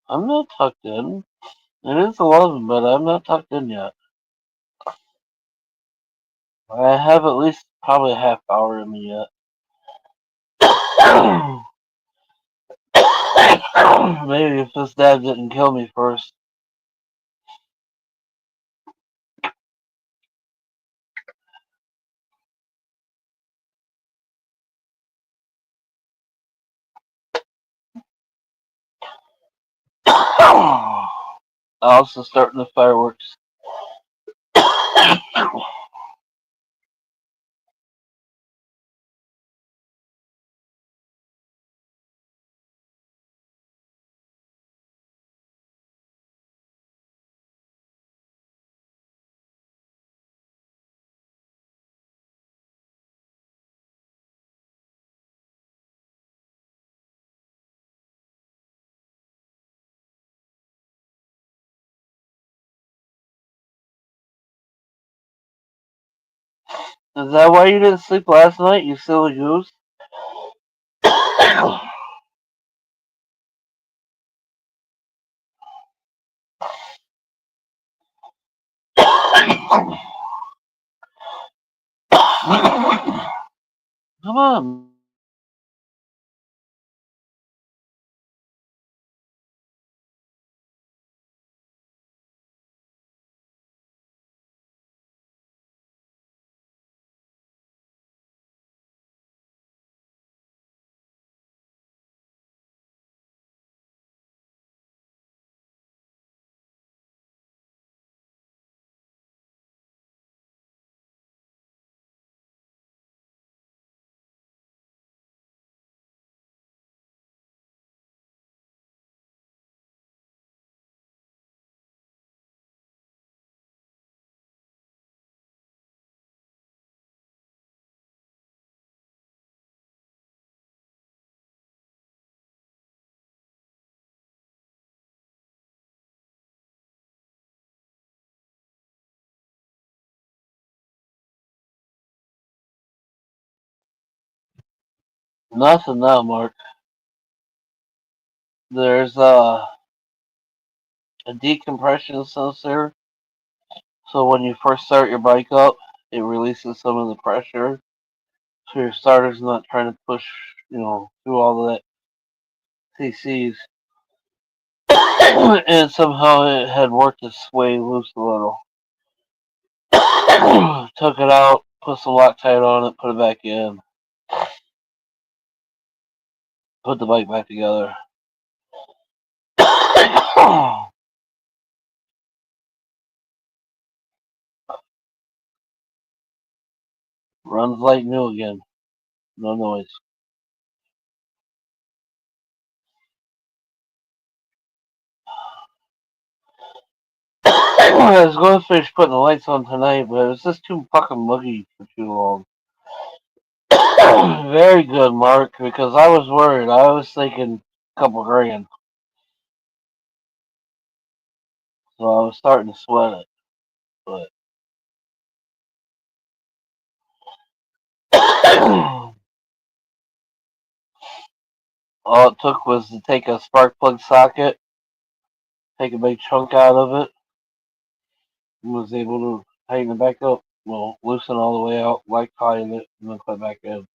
I'm not tucked in. It is 11, but I'm not tucked in yet. I have at least probably a half hour in me yet. Maybe if this dad didn't kill me first. I'm also starting the fireworks. Is that why you didn't sleep last night, you silly goose? Come on. Nothing now, Mark. There's a decompression sensor. So when you first start your bike up, it releases some of the pressure. So your starter's not trying to push, through all of that CCs. And somehow it had worked its way loose a little. Took it out, put some Loctite on it, put it back in, put the bike back together. Runs like new again. No noise. I was going to finish putting the lights on tonight, but it was just too fucking muggy for too long. Very good, Mark, because I was worried. I was thinking a couple grand. So I was starting to sweat it. But all it took was to take a spark plug socket, take a big chunk out of it, and was able to tighten it back up. Well, loosen all the way out, like tying it, and then put it back in.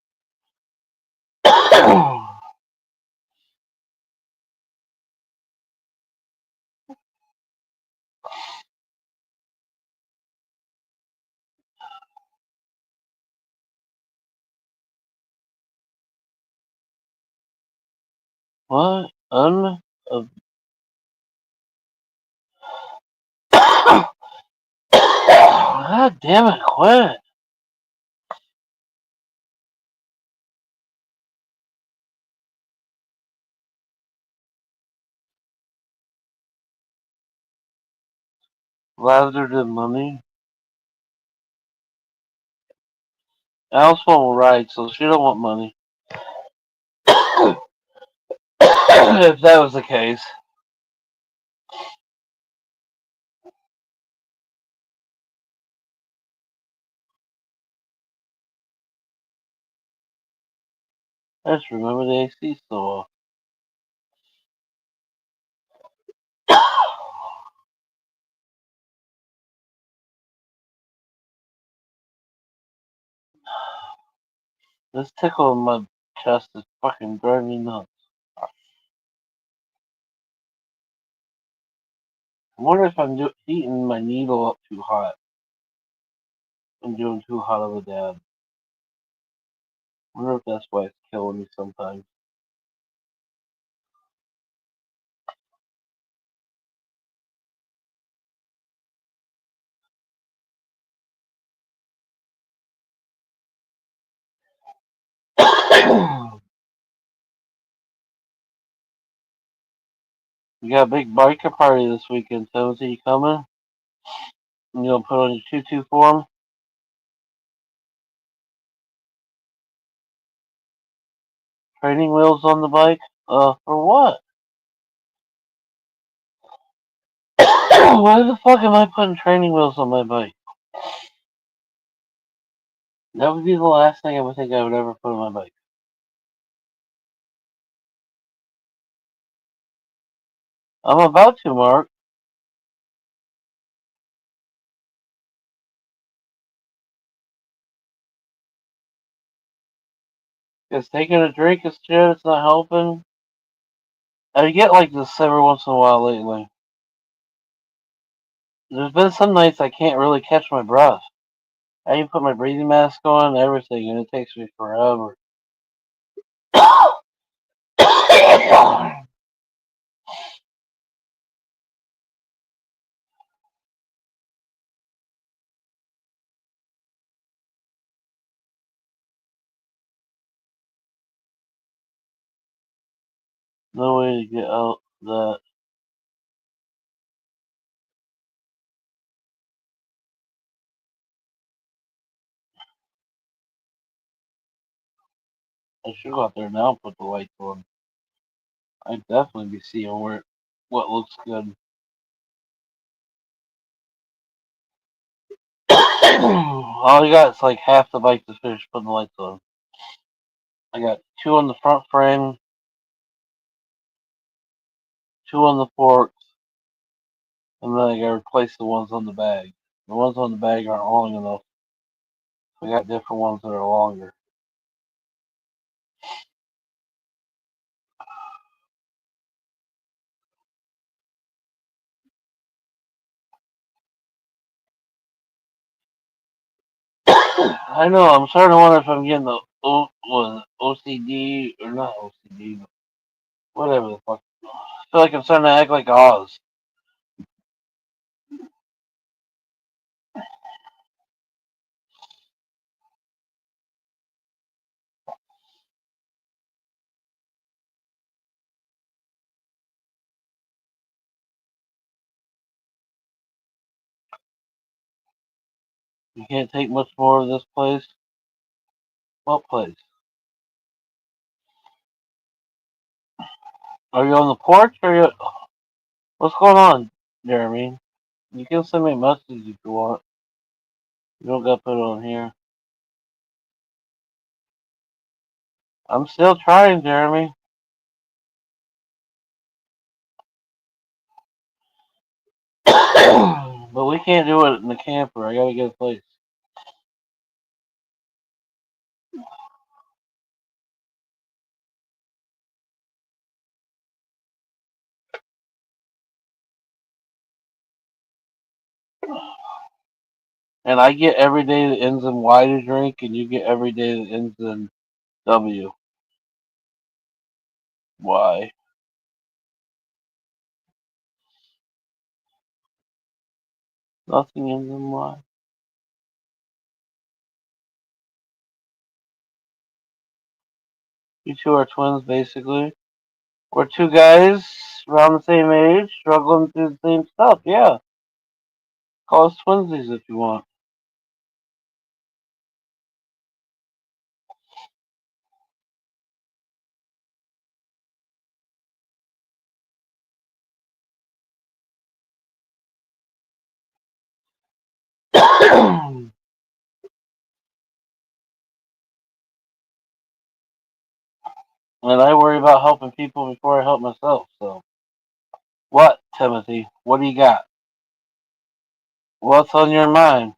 What? God damn it, quit. Lavender did money. Alice won't ride, so she don't want money. If that was the case. I just remember the AC so This tickle in my chest is fucking driving me nuts. I wonder if I'm heating my needle up too hot. I'm doing too hot of a dab. I wonder if that's why it's killing me sometimes. We got a big biker party this weekend, so is he coming? You gonna put on your tutu for him? Training wheels on the bike? For what? Why the fuck am I putting training wheels on my bike? That would be the last thing I would think I would ever put on my bike. I'm about to, Mark. Because taking a drink is shit, it's not helping. I get like this every once in a while lately. There's been some nights I can't really catch my breath. I even put my breathing mask on and everything, and it takes me forever. No way to get out that. I should go out there now and put the lights on. I'd definitely be seeing what looks good. All you got is like half the bike to finish putting the lights on. I got two on the front frame, two on the forks, and then I gotta replace the ones on the bag. The ones on the bag aren't long enough. I got different ones that are longer. I know. I'm starting to wonder if I'm getting the OCD or not OCD, but whatever the fuck. I feel like I'm starting to act like Oz. You can't take much more of this place. What place? Are you on the porch or you? What's going on, Jeremy? You can send me a message if you want. You don't got to put it on here. I'm still trying, Jeremy. But we can't do it in the camper. I gotta get a place. And I get every day that ends in Y to drink, and you get every day that ends in W. Why? Nothing ends in Y. You two are twins, basically. We're two guys around the same age, struggling through the same stuff. Yeah, call us twinsies if you want. And I worry about helping people before I help myself. So, what, Timothy? What do you got? What's on your mind,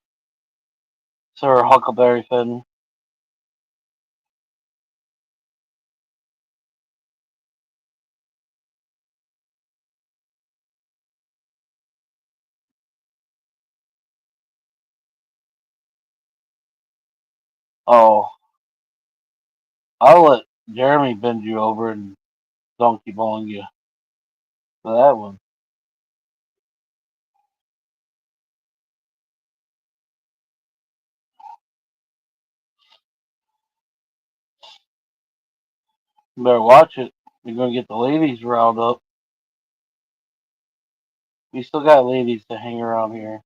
Sir Huckleberry Finn? Oh, I'll let Jeremy bend you over and donkey balling you for that one. You better watch it. You're gonna get the ladies riled up. We still got ladies to hang around here.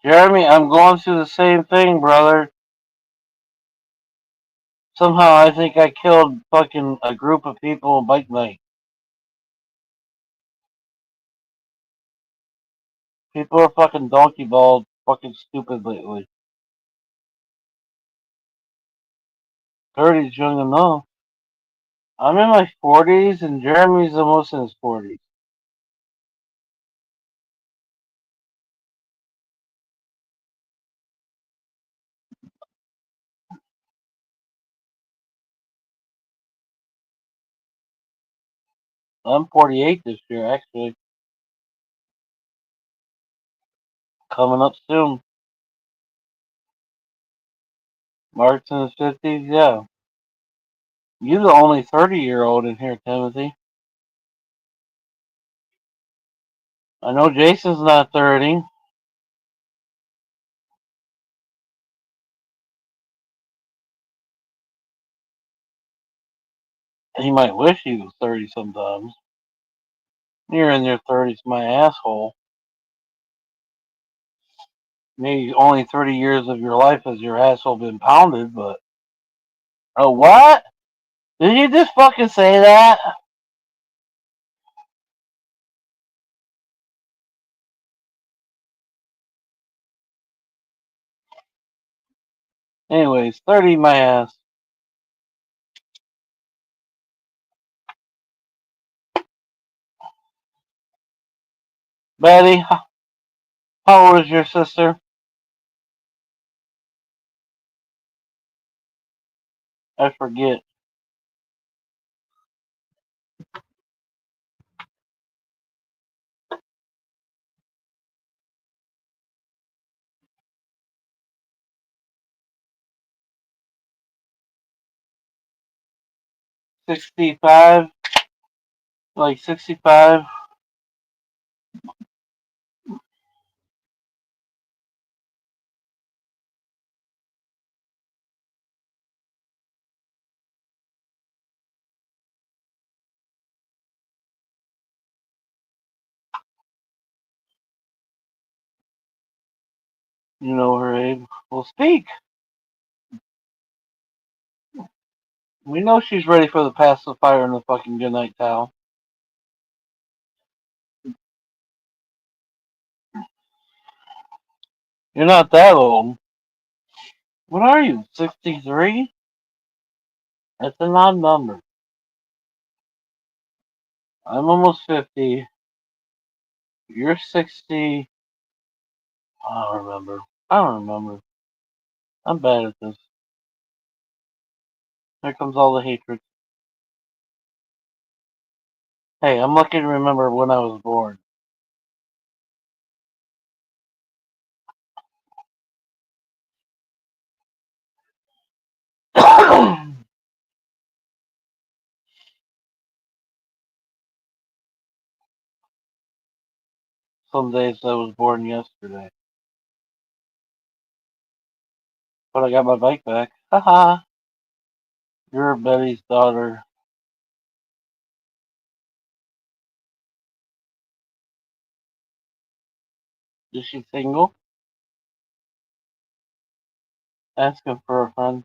Jeremy, I'm going through the same thing, brother. Somehow I think I killed fucking a group of people on bike night. People are fucking donkey balled, fucking stupid lately. 30's young enough. I'm in my 40s and Jeremy's almost in his 40s. I'm 48 this year, actually. Coming up soon. Mark's in his 50s, yeah. You're the only 30-year-old in here, Timothy. I know Jason's not 30. He might wish he was 30 sometimes. You're in your 30s, my asshole. Maybe only 30 years of your life has your asshole been pounded, but. Oh, what? Did you just fucking say that? Anyways, 30 my ass. Betty, how old is your sister? I forget. 65? Like 65? You know her, Abe. Well, speak. We know she's ready for the pacifier and the fucking goodnight towel. You're not that old. What are you, 63? That's an odd number. I'm almost 50. You're 60. I don't remember. I don't remember. I'm bad at this. Here comes all the hatred. Hey, I'm lucky to remember when I was born. Some days I was born yesterday. But I got my bike back. Haha. You're Betty's daughter. Is she single? Asking for a friend.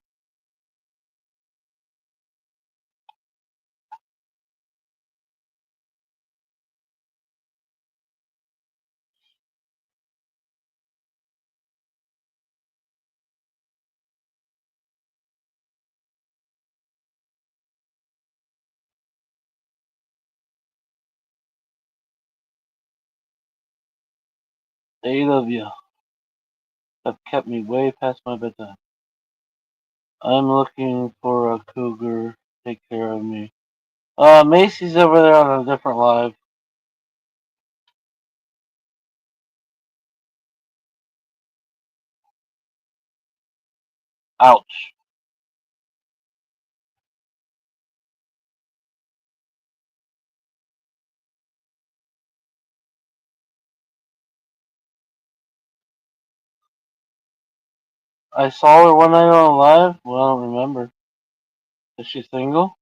The 8 of you have kept me way past my bedtime. I'm looking for a cougar. Take care of me. Macy's over there on a different live. Ouch. I saw her one night on live. Well, I don't remember. Is she single?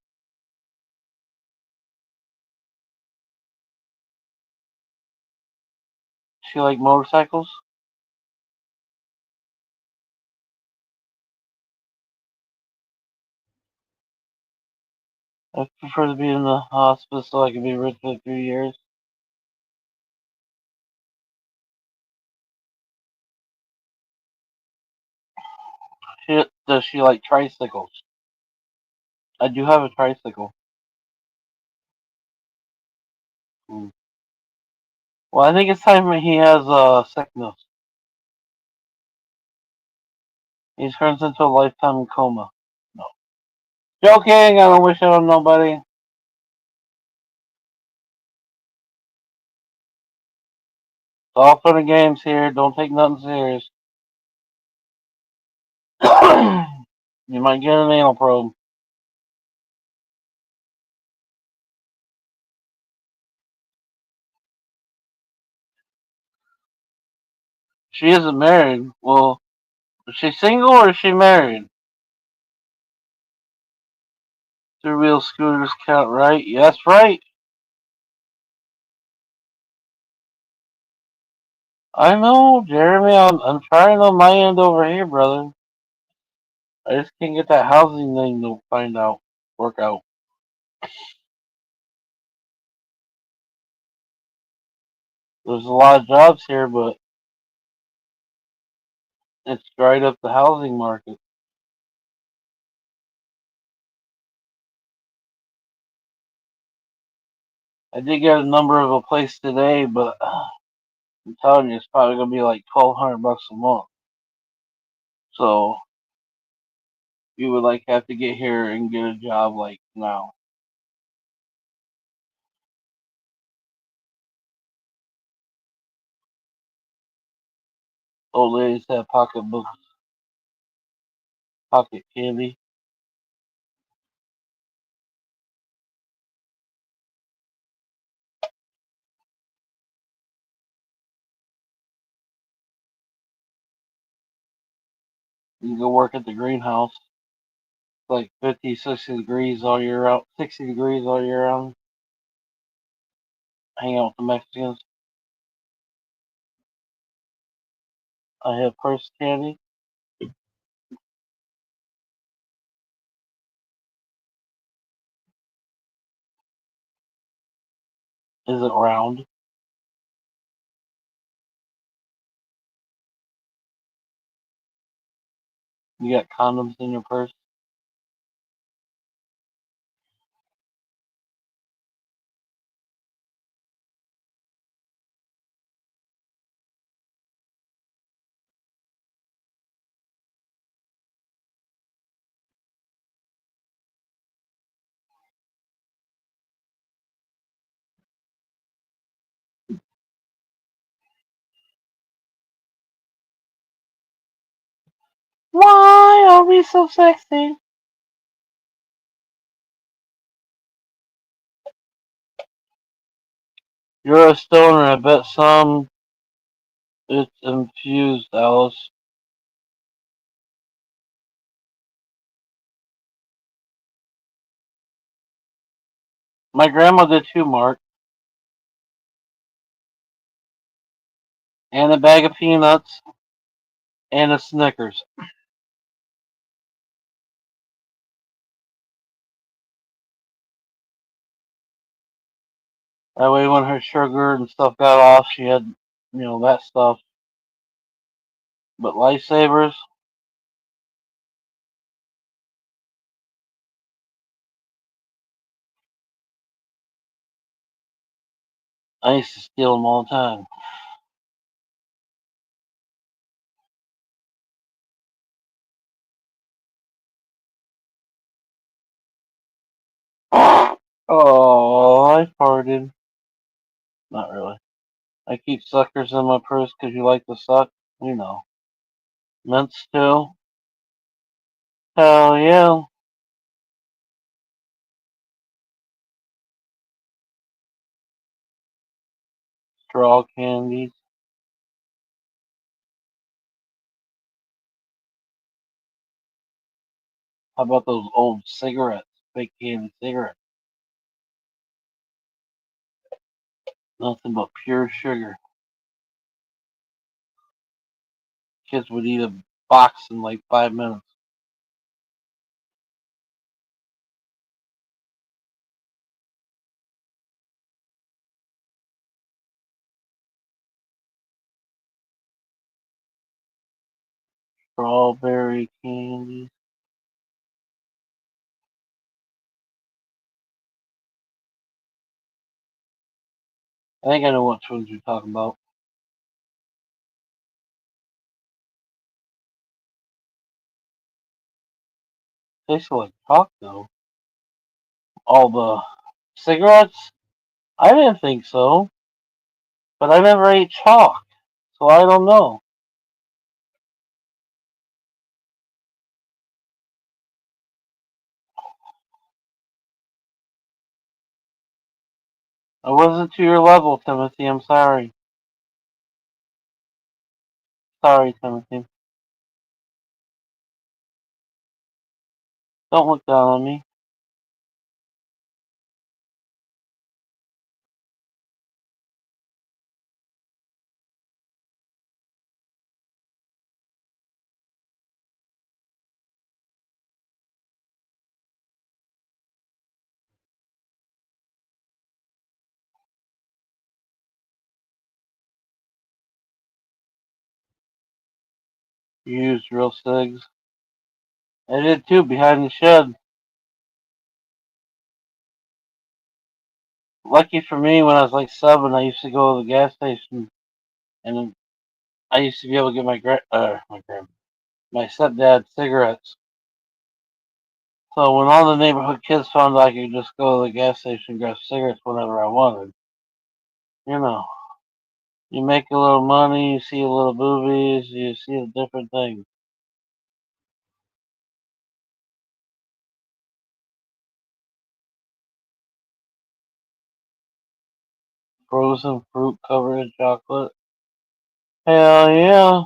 She like motorcycles? I prefer to be in the hospice so I can be rich for a few years. Does she like tricycles? I do have a tricycle. Hmm. Well, I think it's time he has sickness. He turns into a lifetime coma. No. Joking, I don't wish it on nobody. It's all for the games here. Don't take nothing serious. You might get an anal probe. She isn't married. Well, is she single or is she married? Two-wheel scooters count, right? Yes, right. I know, Jeremy. I'm trying on my end over here, brother. I just can't get that housing thing to work out. There's a lot of jobs here, but it's dried up the housing market. I did get a number of a place today, but I'm telling you, it's probably gonna be like $1,200 a month. So you would like have to get here and get a job like now. Old ladies have pocketbooks, pocket candy. You can go work at the greenhouse. It's like 50, 60 degrees all year out. 60 degrees all year round. Hang out with the Mexicans. I have purse candy. Is it round? You got condoms in your purse? Why are we so sexy? You're a stoner. I bet some it's infused, Alice. My grandma did too, Mark. And a bag of peanuts and a Snickers. That way, when her sugar and stuff got off, she had, that stuff. But lifesavers, I used to steal them all the time. Oh, I farted. Not really. I keep suckers in my purse 'cause you like to suck. You know. Mints too. Hell yeah. Straw candies. How about those old cigarettes? Fake candy cigarettes. Nothing but pure sugar. Kids would eat a box in like 5 minutes. Strawberry candy. I think I know which ones you're talking about. Tastes like chalk though. All the cigarettes? I didn't think so, but I never ate chalk, so I don't know. I wasn't to your level, Timothy. I'm sorry. Sorry, Timothy. Don't look down on me. You used real cigs. I did too, behind the shed. Lucky for me, when I was like 7, I used to go to the gas station, and I used to be able to get my stepdad cigarettes. So when all the neighborhood kids found out I could just go to the gas station and grab cigarettes whenever I wanted, you know, you make a little money, you see a little boobies, you see a different things. Frozen fruit covered in chocolate. Hell yeah.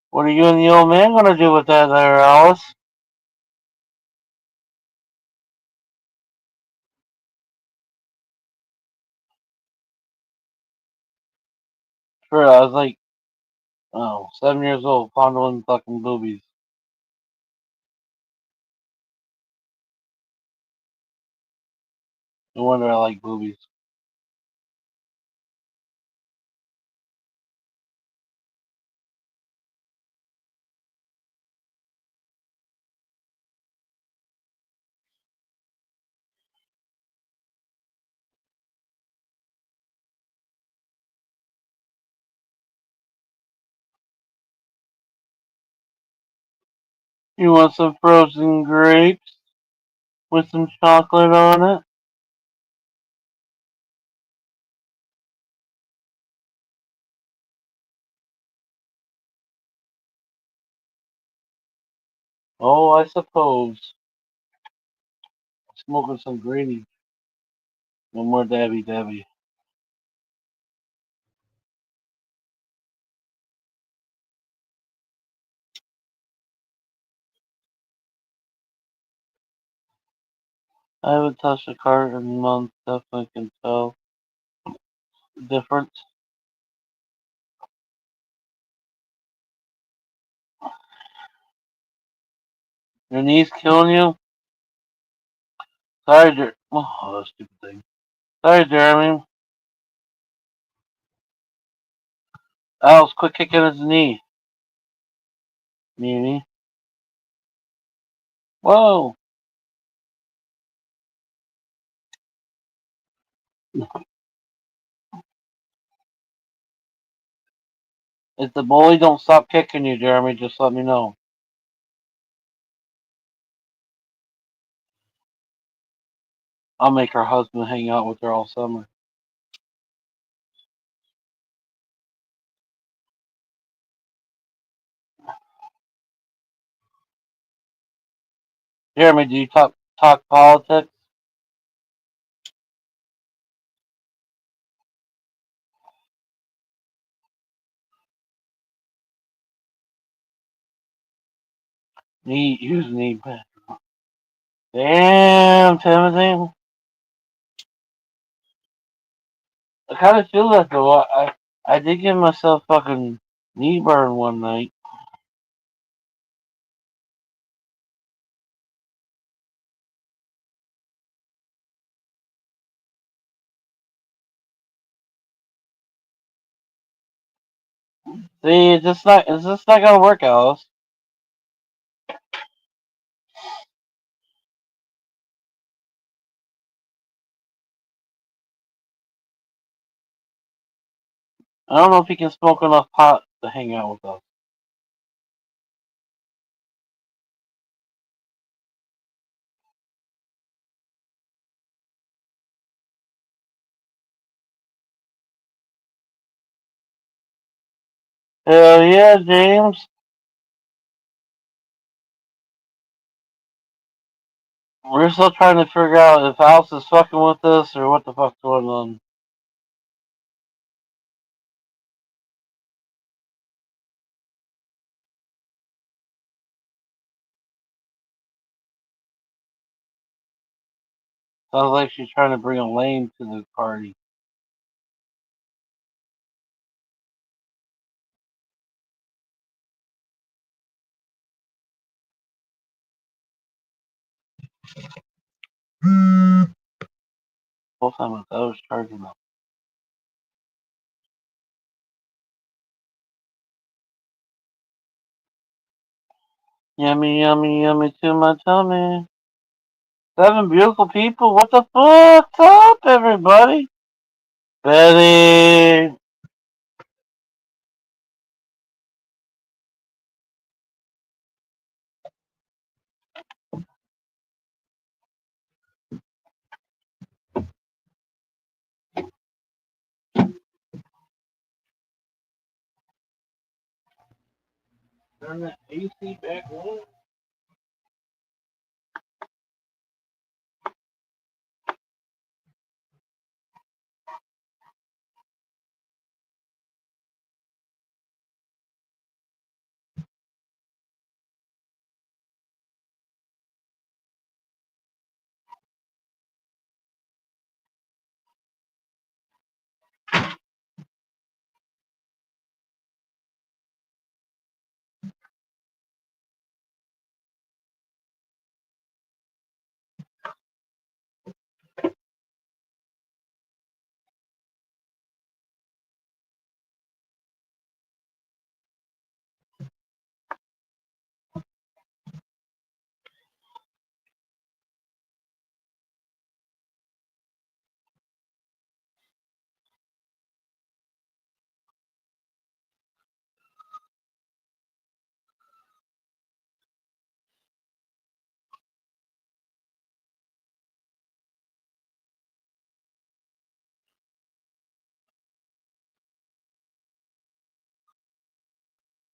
What are you and the old man gonna do with that there, Alice? Sure, I was like Oh, 7 years old, fondling fucking boobies. No wonder I like boobies. You want some frozen grapes with some chocolate on it? Oh, I suppose. Smoking some greenies. No more dabby dabby. I haven't touched a cart in months. Definitely can tell the difference. Your knees killing you? Sorry, oh, that stupid thing. Sorry, Jeremy. Alex, quit kicking his knee. Mimi. Whoa. If the bully don't stop kicking you, Jeremy, just let me know. I'll make her husband hang out with her all summer. Jeremy, do you talk politics? Use knee pad. Damn, Timothy. I kind of feel that though. I did give myself fucking knee burn one night. See, it's just not gonna work, Alice. I don't know if he can smoke enough pot to hang out with us. Hell yeah, James. We're still trying to figure out if Alice is fucking with us or what the fuck's going on. Sounds like she's trying to bring a lame to the party. Whole time I was charging up. Yummy, yummy, yummy to my tummy. Seven beautiful people. What the fuck's up, everybody? Betty. Turn the AC back on.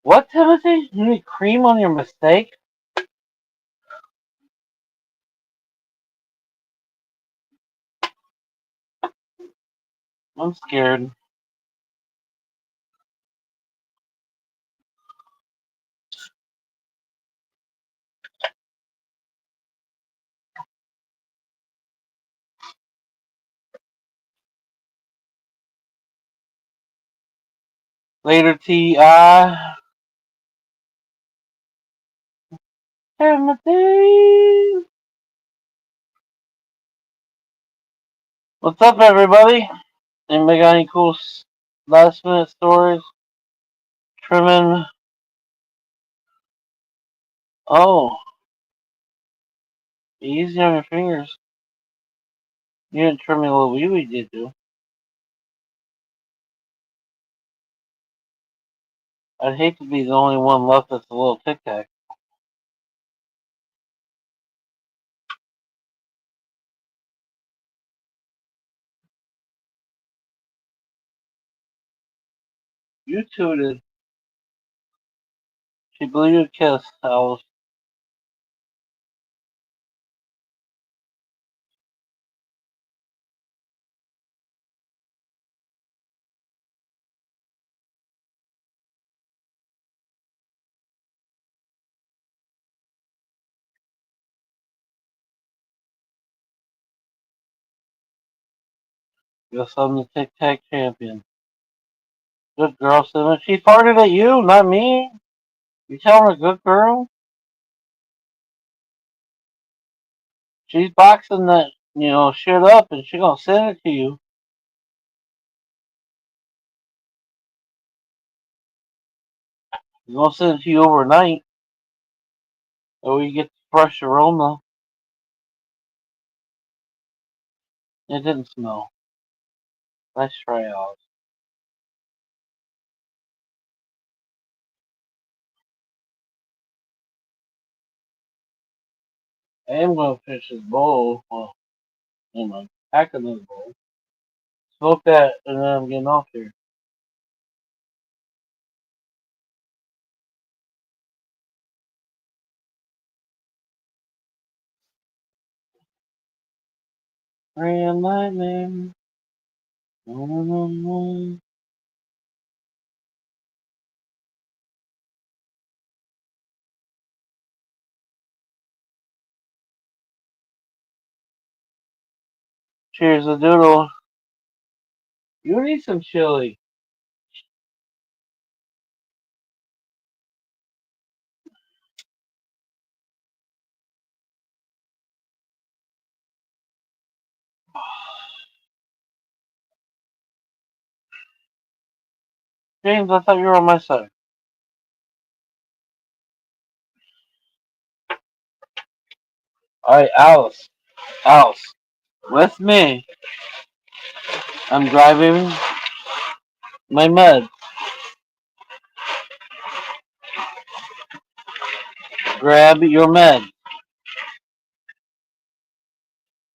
What, Timothy? You need cream on your mistake? I'm scared. Later, T.I. Timothy! What's up, everybody? Anybody got any cool last minute stories? Trimming. Oh, easy on your fingers. You didn't trim me a little wee wee, did you? I'd hate to be the only one left that's a little tic tac. You tooted. She blew you a kiss, Alice. Guess I'm the tic tac champion. Good girl, Cinnamon. She farted at you, not me. You tell her a good girl? She's boxing that, shit up and she gonna send it to you. She's gonna send it to you overnight. Or you get the fresh aroma. It didn't smell. Nice try, Alice. I am gonna finish this bowl. Well, anyway, pack another bowl. Smoke that and then I'm getting off here. Grand lightning. Cheers, a doodle. You need some chili. James, I thought you were on my side. Alright, Alice. Alice. With me. I'm driving my med. Grab your med.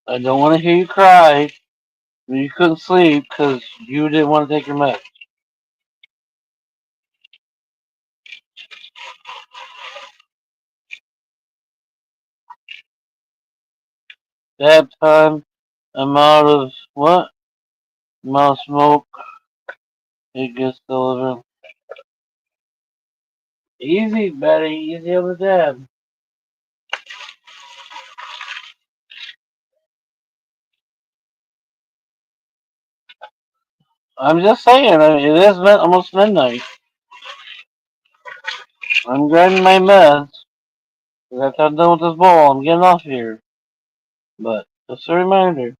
I don't want to hear you cry. You couldn't sleep because you didn't want to take your med. Dab time. I'm out of what? I'm out of smoke. It gets delivered. Easy, Betty. Easy on the dab. I'm just saying, it is almost midnight. I'm grabbing my meds. After I'm done with this bowl, I'm getting off here. But, just a reminder.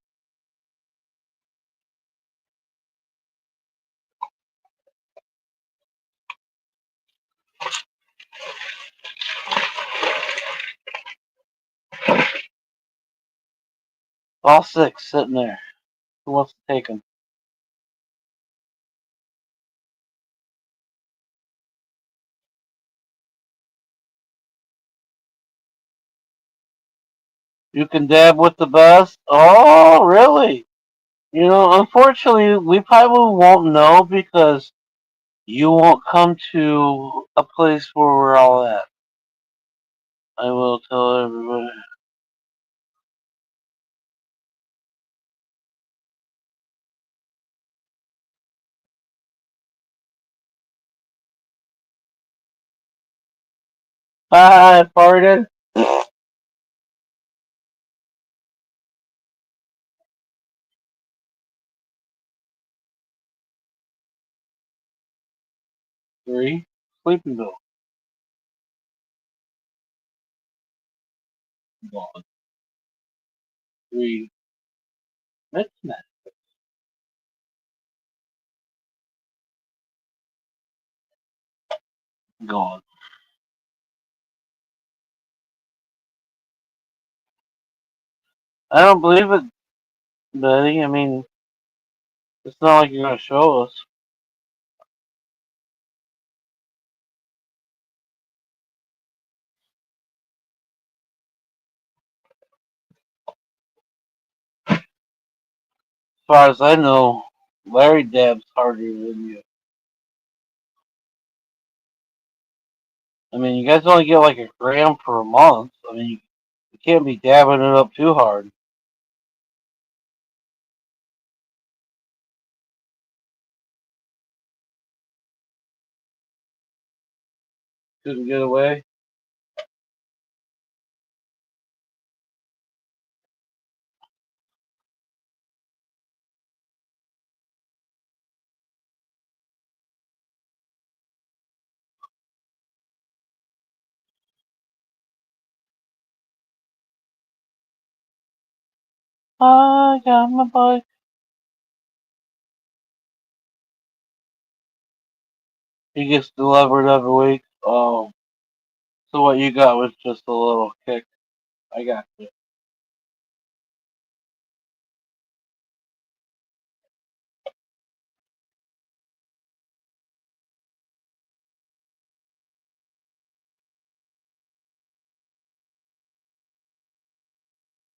All six sitting there. Who wants to take them? You can dab with the best? Oh, really? Unfortunately, we probably won't know because You won't come to a place where we're all at. I will tell everybody. I farted. 3. Sleeping pill. Gone. 3. Midnight. Gone. I don't believe it, Betty. I mean, it's not like you're gonna show us. As far as I know, Larry dabs harder than you. I mean, you guys only get like a gram for a month. I mean, you can't be dabbing it up too hard. Couldn't get away. I got my bike. He gets delivered every week. Oh, so what you got was just a little kick. I got you.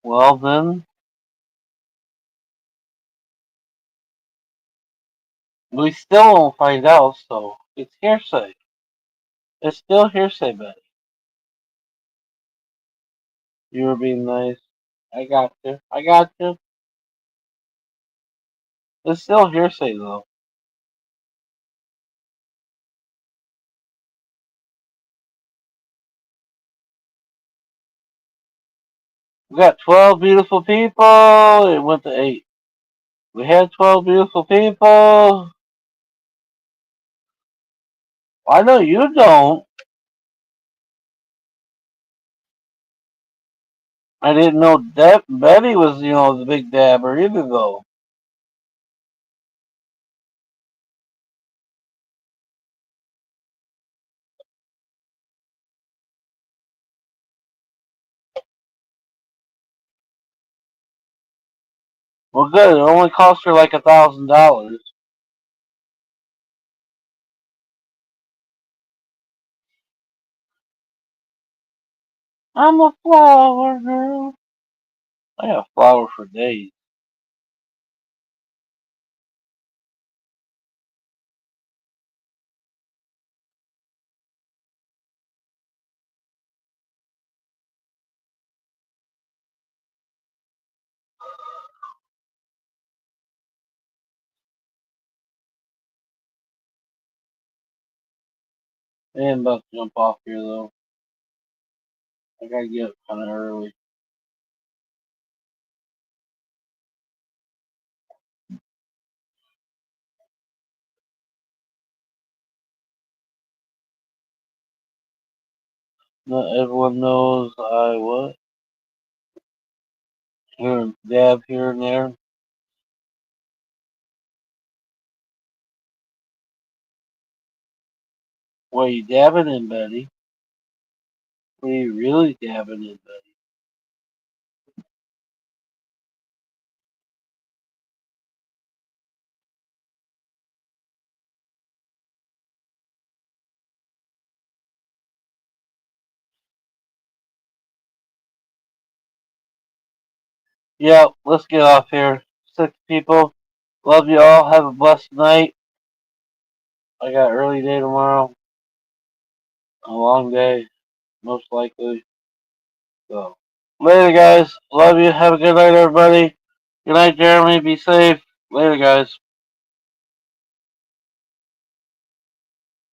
Well then, we still won't find out. So it's hearsay. It's still hearsay, Betty. You were being nice. I got you. I got you. It's still hearsay though. We got 12 beautiful people. It went to 8. We had 12 beautiful people. I know you don't. I didn't know that Betty was, the big dabber either, though. Well, good. It only cost her like $1,000. I'm a flower girl. I have flowers for days. I am about to jump off here, though. I gotta get up kind of early. Not everyone knows I what? Here and dab here and there. What are you dabbing in, Betty? What are you really dabbing in, Betty? Yeah, let's get off here. 6 people. Love you all. Have a blessed night. I got early day tomorrow. A long day, most likely. So, later, guys. Love you. Have a good night, everybody. Good night, Jeremy. Be safe. Later, guys.